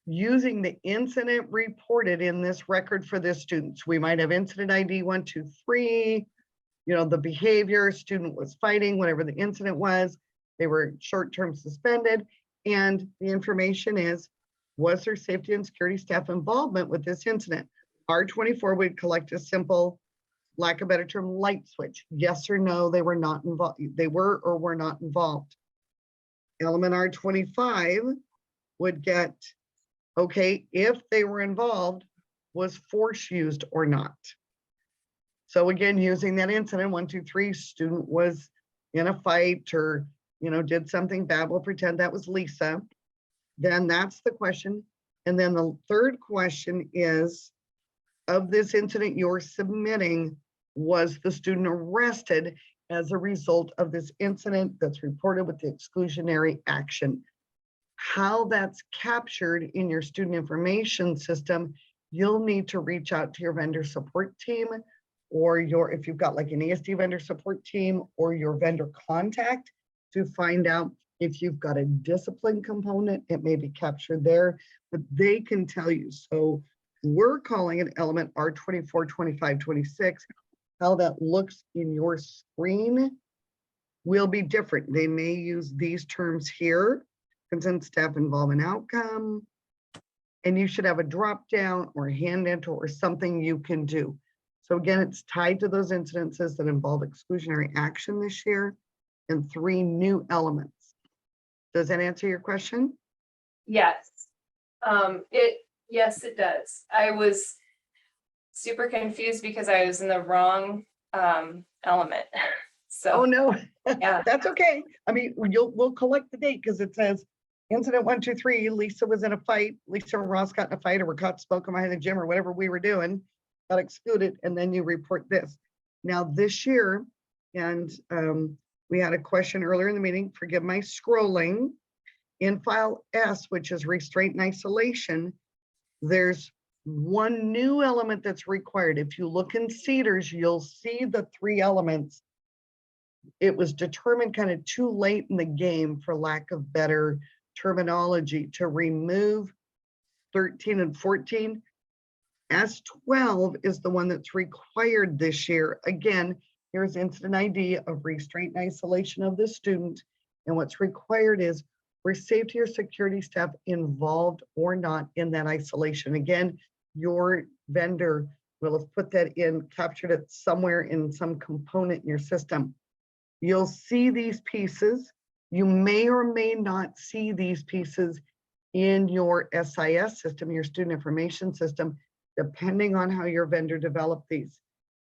using the incident reported in this record for this students. We might have incident ID 123, the behavior, student was fighting, whatever the incident was, they were short-term suspended, and the information is, was there safety and security staff involvement with this incident? R24 would collect a simple, lack of a better term, light switch. Yes or no, they were not involved. They were or were not involved. Element R25 would get, okay, if they were involved, was force used or not? So again, using that incident, 1, 2, 3, student was in a fight or, did something bad. We'll pretend that was Lisa. Then that's the question. And then the third question is, of this incident you're submitting, was the student arrested as a result of this incident that's reported with the exclusionary action? how that's captured in your student information system, you'll need to reach out to your vendor support team, or if you've got like an ESD vendor support team or your vendor contact, to find out if you've got a discipline component. It may be captured there, but they can tell you. So we're calling it element R24, 25, 26. How that looks in your screen will be different. They may use these terms here, consent staff involvement outcome, and you should have a drop down or a hand enter or something you can do. So again, it's tied to those incidences that involve exclusionary action this year and 3 new elements. Does that answer your question? Yes. Yes, it does. I was super confused because I was in the wrong element. So Oh, no, yeah. that's okay. I mean, we'll collect the date because it says incident 1, 2, 3, Lisa was in a fight, Lisa and Ross got in a fight, or were caught smoking behind the gym or whatever we were doing, got excluded, and then you report this. Now this year, and we had a question earlier in the meeting, forgive my scrolling, in file S, which is restraint and isolation, there's 1 new element that's required. If you look in CEDARS, you'll see the 3 elements. It was determined kind of too late in the game, for lack of better terminology, to remove 13 and 14. S12 is the one that's required this year. Again, here's incident ID of restraint and isolation of the student. And what's required is were safety or security staff involved or not in that isolation. Again, your vendor will have put that in, captured it somewhere in some component in your system. You'll see these pieces. You may or may not see these pieces in your SIS system, your student information system, depending on how your vendor developed these.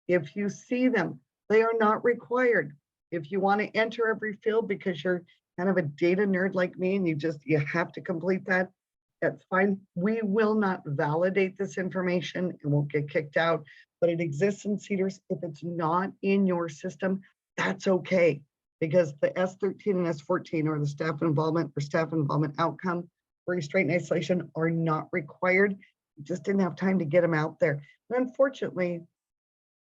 If you see them, they are not required. If you want to enter every field because you're kind of a data nerd like me and you have to complete that, that's fine. We will not validate this information. It won't get kicked out, but it exists in CEDARS. If it's not in your system, that's okay, because the S13 and S14, or the staff involvement or staff involvement outcome for restraint and isolation, are not required. You just didn't have time to get them out there. And unfortunately,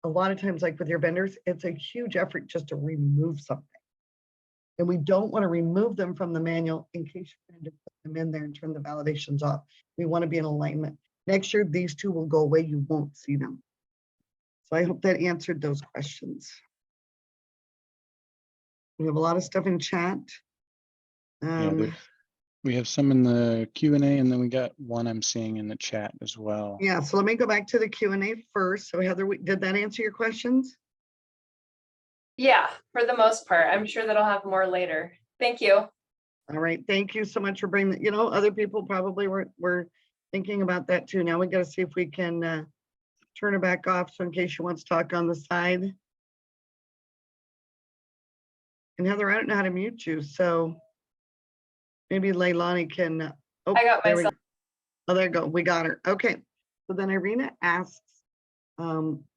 a lot of times, like with your vendors, it's a huge effort just to remove something. And we don't want to remove them from the manual in case you're going to put them in there and turn the validations off. We want to be in alignment. Next year, these 2 will go away. You won't see them. So I hope that answered those questions. We have a lot of stuff in chat. We have some in the Q&A, and then we got one I'm seeing in the chat as well. Yeah, so let me go back to the Q&A first. So Heather, did that answer your questions? Yeah, for the most part. I'm sure that I'll have more later. Thank you. All right, thank you so much for bringing that. Other people probably were thinking about that too. Now we got to see if we can turn it back off, so in case you want to talk on the side. And Heather, I don't know how to mute you, so maybe Leilani can. Oh, I got myself. Oh, there you go. We got her. Okay. So then Irina asks,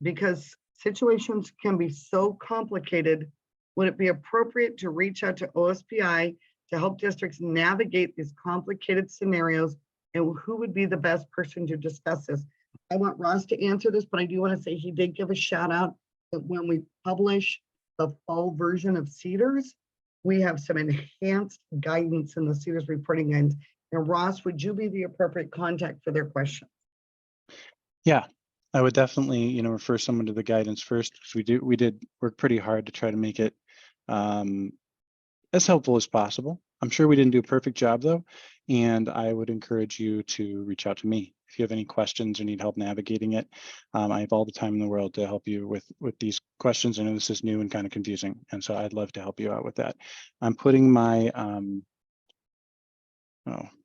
because situations can be so complicated, would it be appropriate to reach out to OSPI to help districts navigate these complicated scenarios, and who would be the best person to discuss this? I want Ross to answer this, but I do want to say he did give a shout out that when we publish the fall version of CEDARS, we have some enhanced guidance in the CEDARS reporting guidance. And Ross, would you be the appropriate contact for their questions? Yeah, I would definitely, refer someone to the guidance first, because we did work pretty hard to try to make it as helpful as possible. I'm sure we didn't do a perfect job though, and I would encourage you to reach out to me if you have any questions or need help navigating it. I have all the time in the world to help you with these questions. I know this is new and kind of confusing, and so I'd love to help you out with that. I'm putting my oh,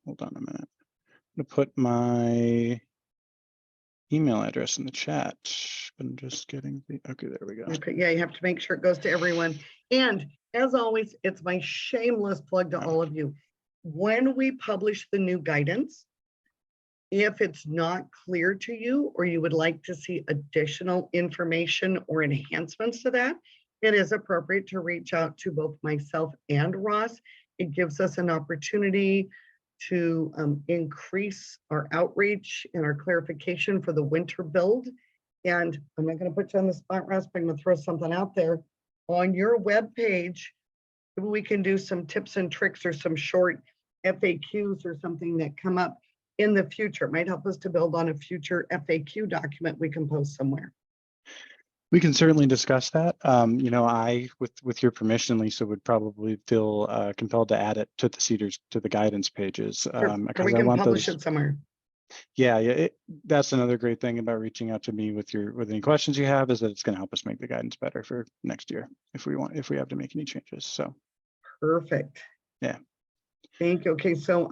hold on a minute. I'm gonna put my email address in the chat. I'm just getting the, okay, there we go. Okay, yeah, you have to make sure it goes to everyone. And as always, it's my shameless plug to all of you. When we publish the new guidance, if it's not clear to you, or you would like to see additional information or enhancements to that, it is appropriate to reach out to both myself and Ross. It gives us an opportunity to increase our outreach and our clarification for the winter build. And I'm not going to put you on the spot, Russ, but I'm going to throw something out there. On your web page, maybe we can do some tips and tricks or some short FAQs or something that come up in the future. It might help us to build on a future FAQ document we can post somewhere. We can certainly discuss that. You know, I, with your permission, Lisa, would probably feel compelled to add it to the CEDARS, to the guidance pages. Sure. Or Because we I can want publish those. it somewhere. Yeah, that's another great thing about reaching out to me with any questions you have, is that it's going to help us make the guidance better for next year if we have to make any changes. So Perfect. Yeah. Thank you. Okay, so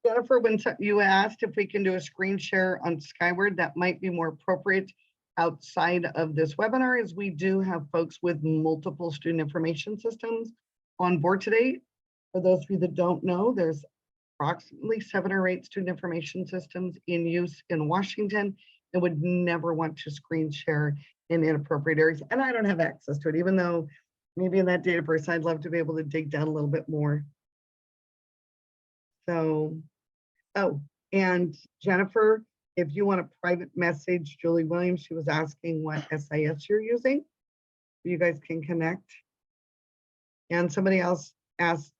Jennifer, when you asked if we can do a screen share on Skyward, that might be more appropriate outside of this webinar, as we do have folks with multiple student information systems on board today. For those of you that don't know, there's approximately 7 or 8 student information systems in use in Washington, and would never want to screen share in inappropriate areas. And I don't have access to it, even though maybe in that Dataverse, I'd love to be able to dig down a little bit more. So, oh, and Jennifer, if you want a private message, Julie Williams, she was asking what SIS you're using. You guys can connect. And somebody else asked,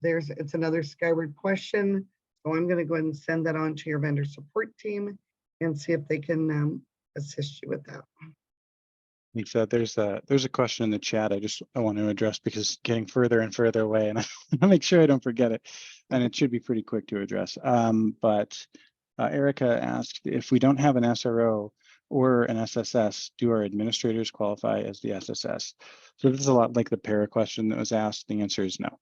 it's another Skyward question. So I'm going to go ahead and send that on to your vendor support team and see if they can assist you with that. Lisa, there's a question in the chat I want to address, because it's getting further and further away, and I want to make sure I don't forget it. And it should be pretty quick to address. But Erica asked, if we don't have an SRO or an SSS, do our administrators qualify as the SSS? So this is a lot like the para question that was asked. The answer is no.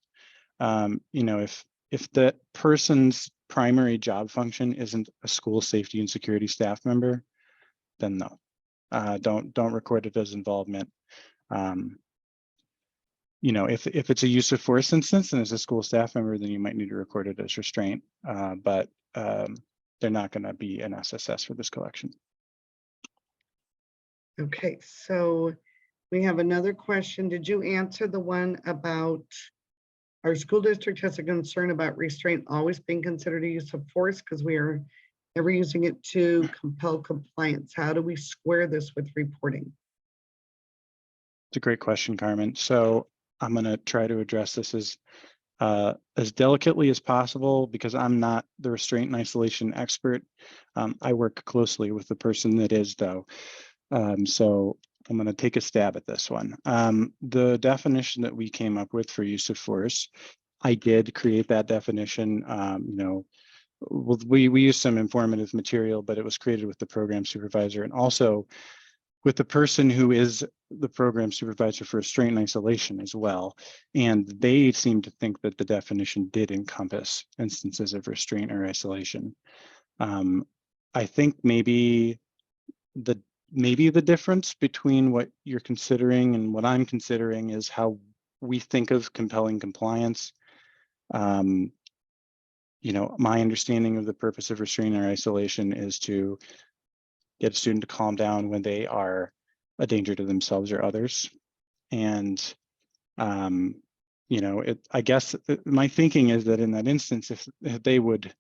You know, if the person's primary job function isn't a school safety and security staff member, then no. Don't record it as involvement. You know, if it's a use of force instance and it's a school staff member, then you might need to record it as restraint. But they're not going to be an SSS for this collection. Okay, so we have another question. Did you answer the one about our school district has a concern about restraint always being considered a use of force because we are never using it to compel compliance? How do we square this with reporting? It's a great question, Carmen. So I'm going to try to address this as delicately as possible, because I'm not the restraint and isolation expert. I work closely with the person that is, though. So I'm going to take a stab at this one. The definition that we came up with for use of force, I did create that definition. You know, we used some informative material, but it was created with the program supervisor and also with the person who is the program supervisor for restraint and isolation as well. And they seem to think that the definition did encompass instances of restraint or isolation. I think maybe the difference between what you're considering and what I'm considering is how we think of compelling compliance. You know, my understanding of the purpose of restraint or isolation is to get a student to calm down when they are a danger to themselves or others. And, you know, I guess my thinking is that in that instance, if they would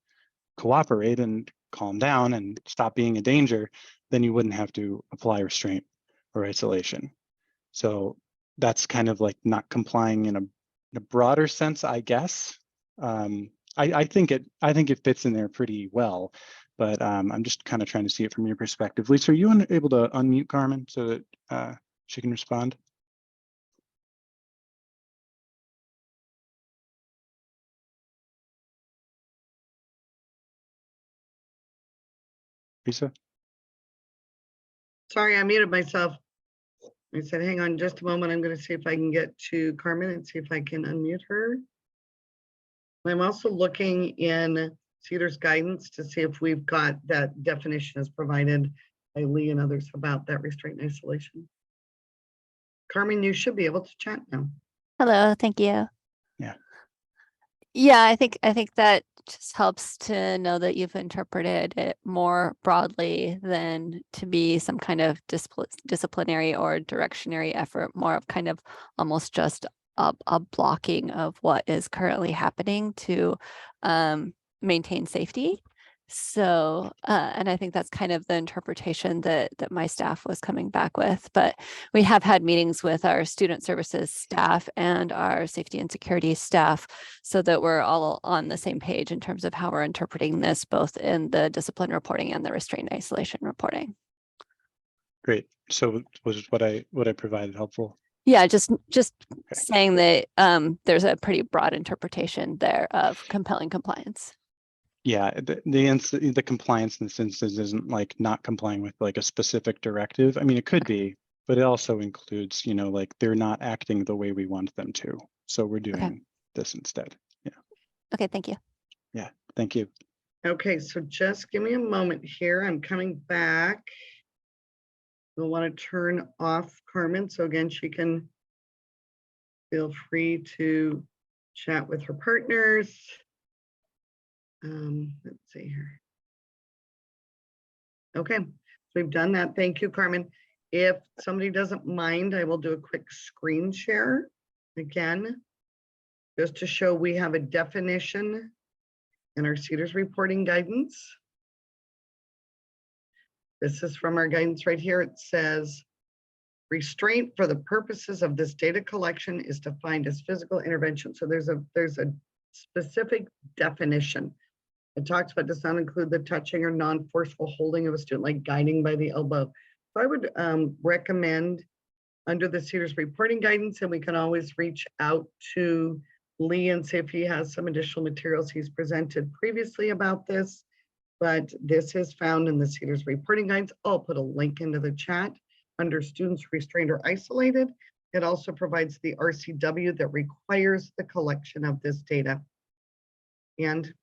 cooperate and calm down and stop being a danger, then you wouldn't have to apply restraint or isolation. So that's kind of like not complying in a broader sense, I guess. I think it fits in there pretty well, but I'm just kind of trying to see it from your perspective. Lisa, are you able to unmute Carmen so that she can respond? Lisa? Sorry, I muted myself. I said, hang on just a moment. I'm going to see if I can get to Carmen and see if I can unmute her. I'm also looking in CEDARS guidance to see if we've got that definition as provided by Lee and others about that restraint and isolation. Carmen, you should be able to chat now. Hello, thank you. Yeah. Yeah, I think that just helps to know that you've interpreted it more broadly than to be some kind of disciplinary or directionary effort, more of kind of almost just a blocking of what is currently happening to maintain safety. So, and I think that's kind of the interpretation that my staff was coming back with. But we have had meetings with our student services staff and our safety and security staff so that we're all on the same page in terms of how we're interpreting this, both in the discipline reporting and the restraint isolation reporting. Great. So was what I provided helpful? Yeah, just Okay. saying that there's a pretty broad interpretation there of compelling compliance. Yeah, the compliance in this instance isn't like not complying with like a specific directive. I mean, it could be, but it also includes, you know, like they're not acting the way we want them to. So we're doing this instead. Yeah. Okay, thank you. Yeah, thank you. Okay, so just give me a moment here. I'm coming back. We'll want to turn off Carmen. So again, she can feel free to chat with her partners. Let's see here. Okay, so we've done that. Thank you, Carmen. If somebody doesn't mind, I will do a quick screen share again, just to show we have a definition in our CEDARS reporting guidance. This is from our guidance right here. It says, restraint for the purposes of this data collection is defined as physical intervention. So there's a specific definition. It talks about does not include the touching or non-forceful holding of a student, like guiding by the elbow. So I would recommend under the CEDARS reporting guidance, and we can always reach out to Lee and see if he has some additional materials he's presented previously about this. But this is found in the CEDARS reporting guidance. I'll put a link into the chat under students restrained or isolated. It also provides the RCW that requires the collection of this data. And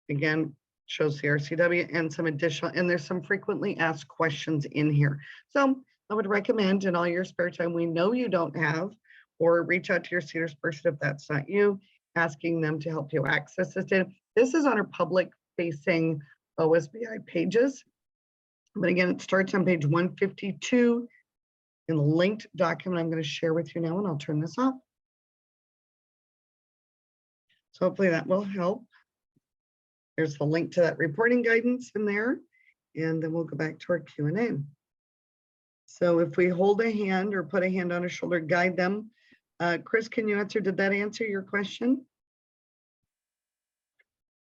again, shows the RCW and some additional, and there's some frequently asked questions in here. So I would recommend in all your spare time we know you don't have, or reach out to your CEDARS person if that's not you, asking them to help you access this data. This is on our public facing waOSPI pages. But again, it starts on page 152 in the linked document I'm going to share with you now, and I'll turn this off. So hopefully that will help. There's the link to that reporting guidance in there, and then we'll go back to our Q&A. So if we hold a hand or put a hand on a shoulder, guide them. Chris, can you answer? Did that answer your question?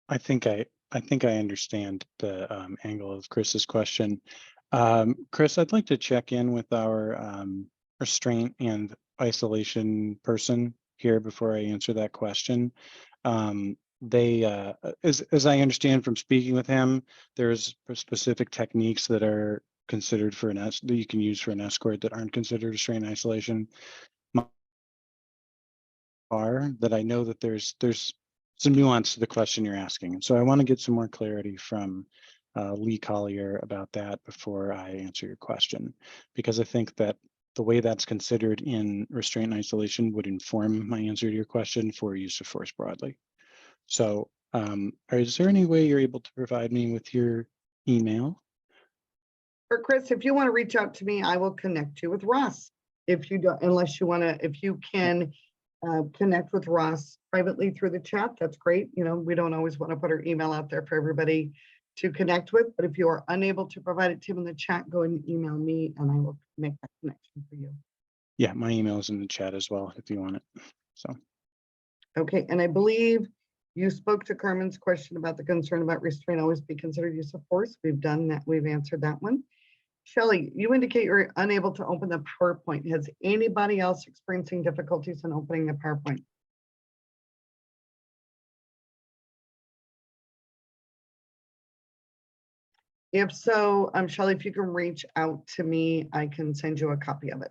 I think I understand the angle of Chris's question. Chris, I'd like to check in with our restraint and isolation person here before I answer that question. They, as I understand from speaking with him, there's specific techniques that are considered for an that you can use for an escort that aren't considered restraint and isolation. That I know that there's some nuance to the question you're asking. So I want to get some more clarity from Lee Collier about that before I answer your question, because I think that the way that's considered in restraint and isolation would inform my answer to your question for use of force broadly. So is there any way you're able to provide me with your email? Or Chris, if you want to reach out to me, I will connect you with Ross. If you don't, unless you want to, if you can connect with Ross privately through the chat, that's great. You know, we don't always want to put our email out there for everybody to connect with, but if you are unable to provide it to him in the chat, go and email me and I will make that connection for you. Yeah, my email is in the chat as well if you want it. So. Okay, and I believe you spoke to Carmen's question about the concern about restraint always be considered use of force. We've done that. We've answered that one. Shelley, you indicate you're unable to open the PowerPoint. Has anybody else experiencing difficulties in opening the PowerPoint? If so, Shelley, if you can reach out to me, I can send you a copy of it.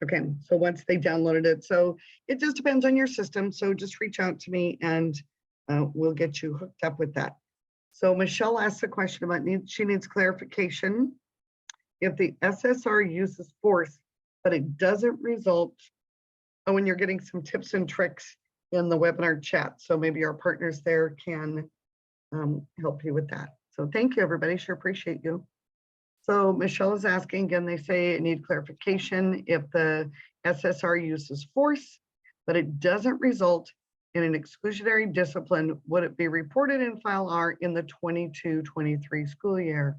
Okay, so once they downloaded it, so it just depends on your system. So just reach out to me and we'll get you hooked up with that. So Michelle asked a question about she needs clarification. If the SSR uses force, but it doesn't result, when you're getting some tips and tricks in the webinar chat. So maybe our partners there can help you with that. So thank you, everybody. Sure appreciate you. So Michelle is asking, again, they say it need clarification if the SSR uses force, but it doesn't result in an exclusionary discipline. Would it be reported in file R in the 22-23 school year?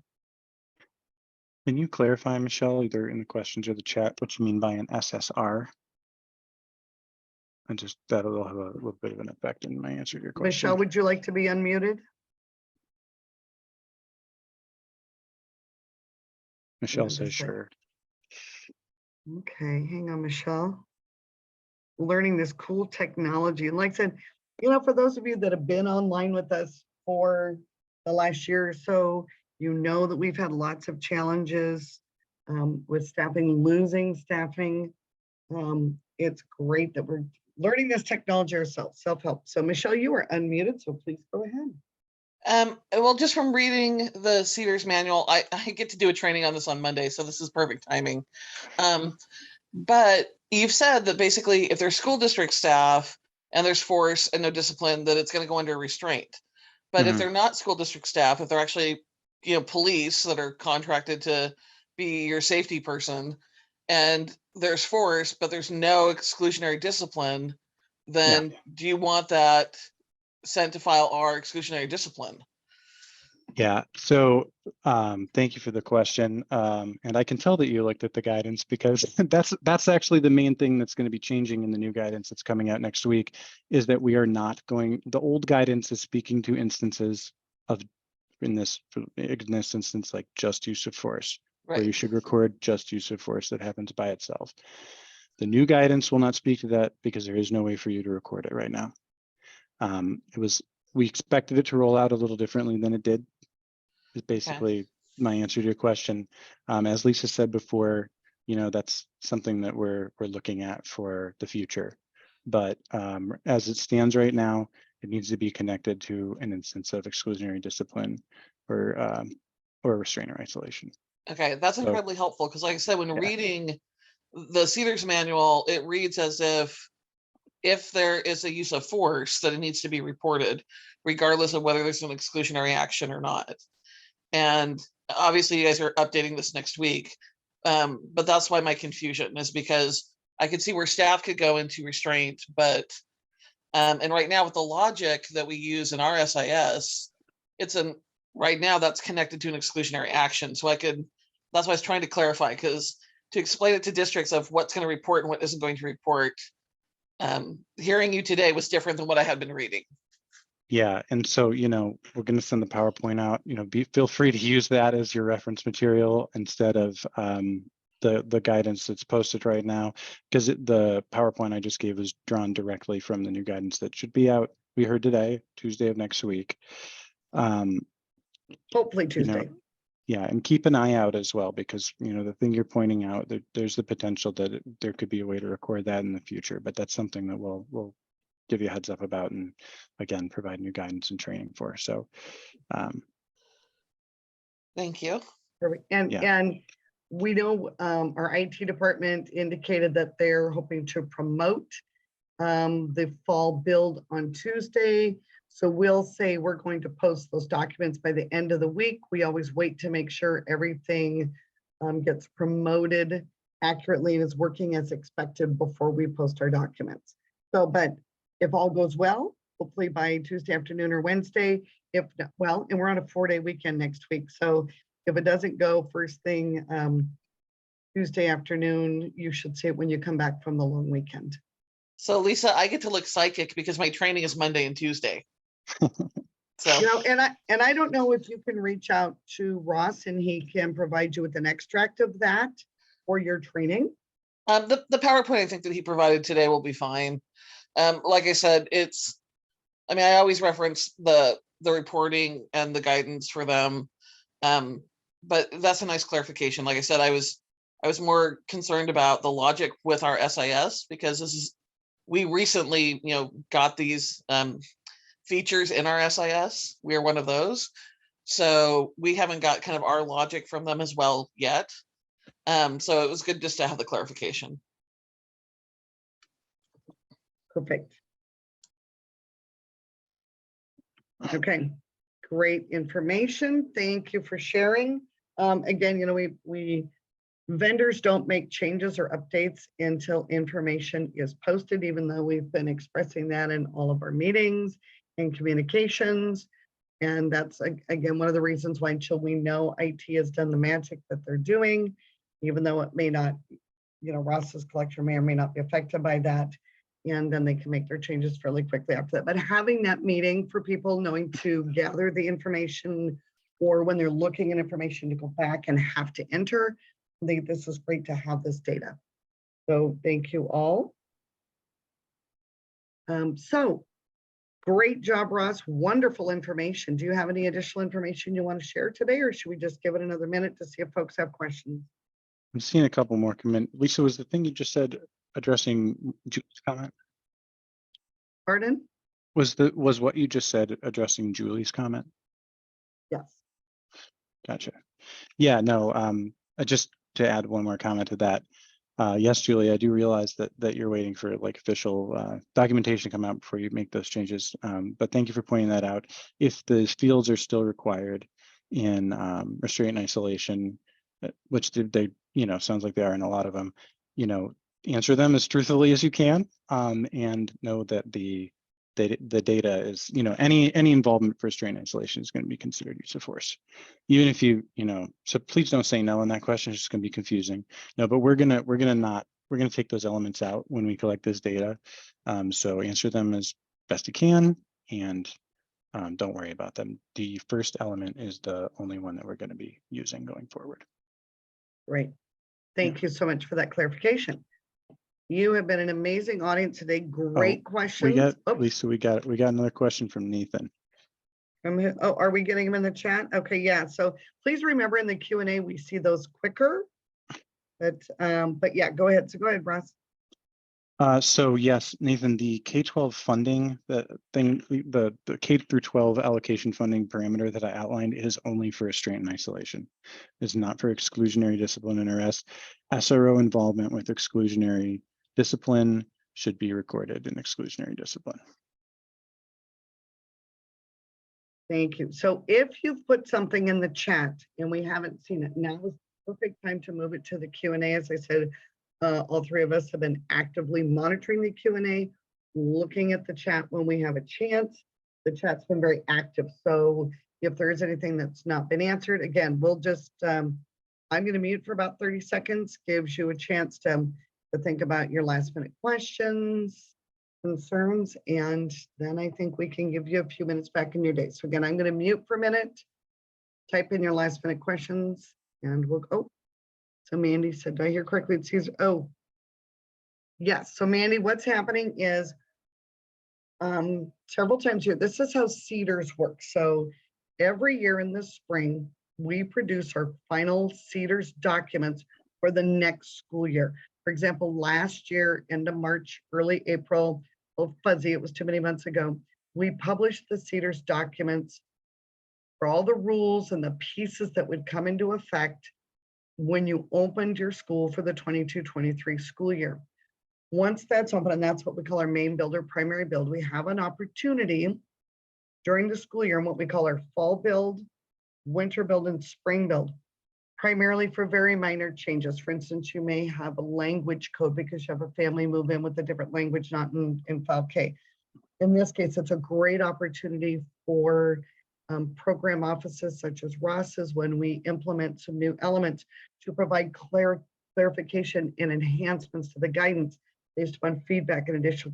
Can you clarify, Michelle, either in the questions or the chat, what you mean by an SSR? And just that'll have a little bit of an effect in my answer to your question. Michelle, would you like to be unmuted? Michelle says sure. Okay, hang on, Michelle. Learning this cool technology. And like I said, you know, for those of you that have been online with us for the last year or so, you know that we've had lots of challenges with staffing, losing staffing. It's great that we're learning this technology ourselves, self-help. So Michelle, you are unmuted, so please go ahead. Well, just from reading the CEDARS manual, I get to do a training on this on Monday, so this is perfect timing. But you've said that basically if there's school district staff and there's force and no discipline, that it's going to go under restraint. But if they're not school district staff, if they're actually, you know, police that are contracted to be your safety person, and there's force, but there's no exclusionary discipline, then do you want that sent to file R exclusionary discipline? Yeah, so thank you for the question. And I can tell that you looked at the guidance because that's actually the main thing that's going to be changing in the new guidance that's coming out next week, is that we are not going, the old guidance is speaking to instances of, in this instance, like just use of force, where you should record just use of force that happens by itself. The new guidance will not speak to that because there is no way for you to record it right now. We expected it to roll out a little differently than it did, is basically my answer to your question. As Lisa said before, you know, that's something that we're looking at for the future. But as it stands right now, it needs to be connected to an instance of exclusionary discipline or restraint or isolation. Okay, that's incredibly helpful, because like I said, when reading the CEDARS manual, it reads as if there is a use of force, that it needs to be reported, regardless of whether there's an exclusionary action or not. And obviously you guys are updating this next week, but that's why my confusion is, because I could see where staff could go into restraint, but and right now with the logic that we use in our SIS, right now that's connected to an exclusionary action. So that's why I was trying to clarify, because to explain it to districts of what's going to report and what isn't going to report, hearing you today was different than what I had been reading. Yeah, and so, you know, we're going to send the PowerPoint out, you know, feel free to use that as your reference material instead of the guidance that's posted right now, because the PowerPoint I just gave was drawn directly from the new guidance that should be out, we heard today, Tuesday of next week. Hopefully Tuesday. You know, yeah, and keep an eye out as well, because, you know, the thing you're pointing out, there's the potential that there could be a way to record that in the future, but that's something that we'll give you a heads up about, and again, provide new guidance and training for. So thank you. Perfect. And we know our IT department indicated that they're hoping to promote the fall build on Tuesday. So we'll say we're going to post those documents by the end of the week. We always wait to make sure everything gets promoted accurately and is working as expected before we post our documents. So, but if all goes well, hopefully by Tuesday afternoon or Wednesday, if not, well, and we're on a 4-day weekend next week. So if it doesn't go first thing Tuesday afternoon, you should see it when you come back from the long weekend. So Lisa, I get to look psychic because my training is Monday and Tuesday. So, you know, and I don't know if you can reach out to Ross and he can provide you with an extract of that for your training. The PowerPoint I think that he provided today will be fine. Like I said, I always reference the reporting and the guidance for them. But that's a nice clarification. Like I said, I was more concerned about the logic with our SIS, because we recently, you know, got these features in our SIS. We are one of those. So we haven't got kind of our logic from them as well yet. So it was good just to have the clarification. Perfect. Okay, great information. Thank you for sharing. Again, we vendors don't make changes or updates until information is posted, even though we've been expressing that in all of our meetings and communications. And that's, again, one of the reasons why until we know IT has done the magic that they're doing, even though it may not, Ross's collector may or may not be affected by that. And then they can make their changes fairly quickly after that. But having that meeting for people knowing to gather the information, or when they're looking at information to go back and have to enter, I think this is great to have this data. So thank you all. So great job, Ross. Wonderful information. Do you have any additional information you want to share today, or should we just give it another minute to see if folks have questions? I'm seeing a couple more come in. Lisa, was the thing you just said addressing Julie's comment? Pardon? Was what you just said addressing Julie's comment? Yes. Gotcha. Yeah, no, just to add one more comment to that. Yes, Julie, I do realize that you're waiting for like official documentation to come out before you make those changes. But thank you for pointing that out. If the fields are still required in restraint and isolation, which they, sounds like they are in a lot of them, answer them as truthfully as you can, and know that the data is, any involvement for restraint and isolation is going to be considered use of force. Even if so please don't say no on that question. It's just going to be confusing. No, but we're going to take those elements out when we collect this data. So answer them as best you can, and don't worry about them. The first element is the only one that we're going to be using going forward. Great. Thank you so much for that clarification. You have been an amazing audience today. Great questions. Lisa, we got another question from Nathan. Are we getting them in the chat? Okay, yeah. So please remember in the Q&A, we see those quicker. But yeah, go ahead. So go ahead, Ross. So yes, Nathan, the K-12 funding, the K through 12 allocation funding parameter that I outlined is only for restraint and isolation. It's not for exclusionary discipline and arrest. SRO involvement with exclusionary discipline should be recorded in exclusionary discipline. Thank you. So if you've put something in the chat and we haven't seen it, now is the perfect time to move it to the Q&A. As I said, all three of us have been actively monitoring the Q&A, looking at the chat when we have a chance. The chat's been very active. So if there's anything that's not been answered, again, we'll just, I'm going to mute for about 30 seconds, gives you a chance to think about your last minute questions, concerns, and then I think we can give you a few minutes back in your day. So again, I'm going to mute for a minute, type in your last minute questions, and we'll go. So Mandy said, do I hear correctly? It's Caesar. Oh, yes. So Mandy, what's happening is several times here, this is how CEDARS works. So every year in the spring, we produce our final CEDARS documents for the next school year. For example, last year, end of March, early April, oh fuzzy, it was too many months ago, we published the CEDARS documents for all the rules and the pieces that would come into effect when you opened your school for the 22-23 school year. Once that's open, and that's what we call our main build or primary build, we have an opportunity during the school year in what we call our fall build, winter build, and spring build, primarily for very minor changes. For instance, you may have a language code because you have a family move in with a different language, not in file K. In this case, it's a great opportunity for program offices such as Ross's when we implement some new elements to provide clarification and enhancements to the guidance based upon feedback and additional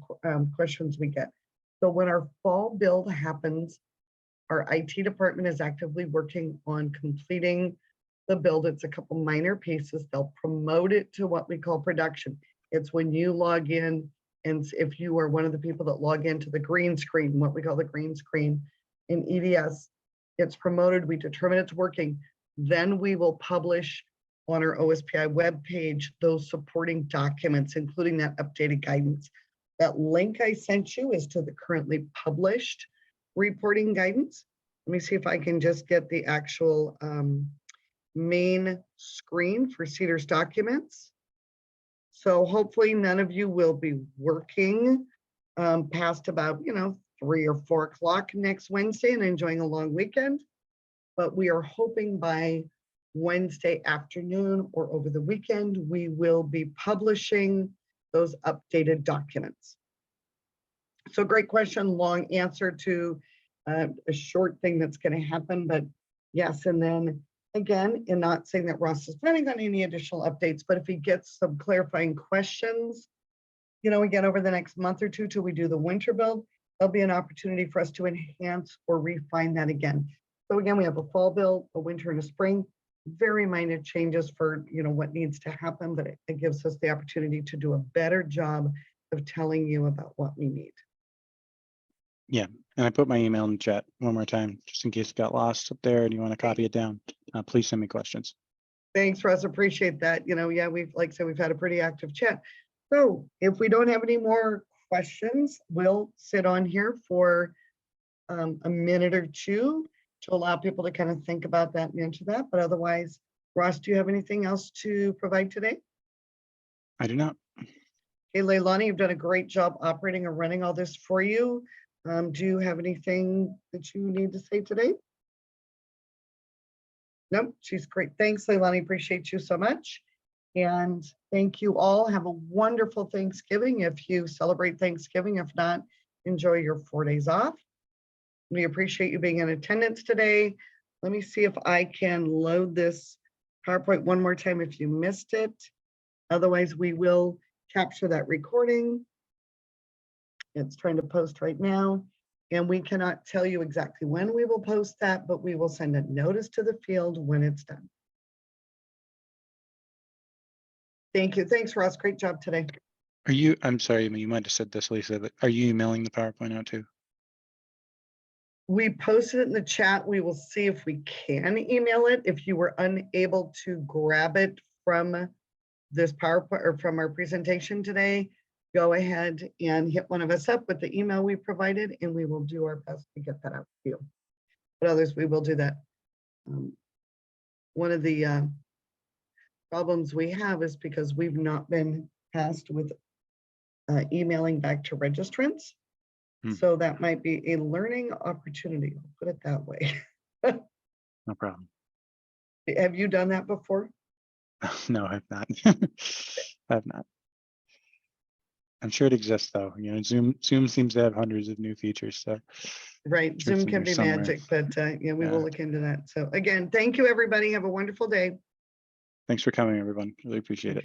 questions we get. So when our fall build happens, our IT department is actively working on completing the build. It's a couple minor pieces. They'll promote it to what we call production. It's when you log in, and if you are one of the people that log into the green screen, what we call the green screen in EDS, it's promoted, we determine it's working, then we will publish on our OSPI webpage those supporting documents, including that updated guidance. That link I sent you is to the currently published reporting guidance. Let me see if I can just get the actual main screen for CEDARS documents. So hopefully none of you will be working past about, 3 or 4 o'clock next Wednesday and enjoying a long weekend. But we are hoping by Wednesday afternoon or over the weekend, we will be publishing those updated documents. So great question, long answer to a short thing that's going to happen, but yes. And then again, and not saying that Ross is planning on any additional updates, but if he gets some clarifying questions, you know, again, over the next month or two till we do the winter build, there'll be an opportunity for us to enhance or refine that again. So again, we have a fall build, a winter and a spring, very minor changes for, you know, what needs to happen, but it gives us the opportunity to do a better job of telling you about what we need. Yeah, and I put my email in the chat one more time, just in case it got lost up there and you want to copy it down. Please send me questions. Thanks, Russ. Appreciate that. You know, yeah, like I said, we've had a pretty active chat. So if we don't have any more questions, we'll sit on here for a minute or two to allow people to kind of think about that and answer that. But otherwise, Ross, do you have anything else to provide today? I do not. Hey, Leilani, you've done a great job operating and running all this for you. Do you have anything that you need to say today? Nope, she's great. Thanks, Leilani. Appreciate you so much. And thank you all. Have a wonderful Thanksgiving if you celebrate Thanksgiving. If not, enjoy your 4 days off. We appreciate you being in attendance today. Let me see if I can load this PowerPoint one more time if you missed it. Otherwise, we will capture that recording. It's trying to post right now. And we cannot tell you exactly when we will post that, but we will send a notice to the field when it's done. Thank you. Thanks, Ross. Great job today. Are you, I'm sorry, you might have said this, Lisa, but are you emailing the PowerPoint out too? We posted it in the chat. We will see if we can email it. If you were unable to grab it from this PowerPoint or from our presentation today, go ahead and hit one of us up with the email we provided, and we will do our best to get that out to you. But others, we will do that. One of the problems we have is because we've not been tasked with emailing back to registrants. So that might be a learning opportunity. I'll put it that way. No problem. Have you done that before? No, I have not. I have not. I'm sure it exists though. You know, Zoom seems to have hundreds of new features. So Right, sure Zoom can be somewhere. magic, but yeah, we will Yeah. look into that. So again, thank you, everybody. Have a wonderful day. Thanks for coming, everyone. Really appreciate it.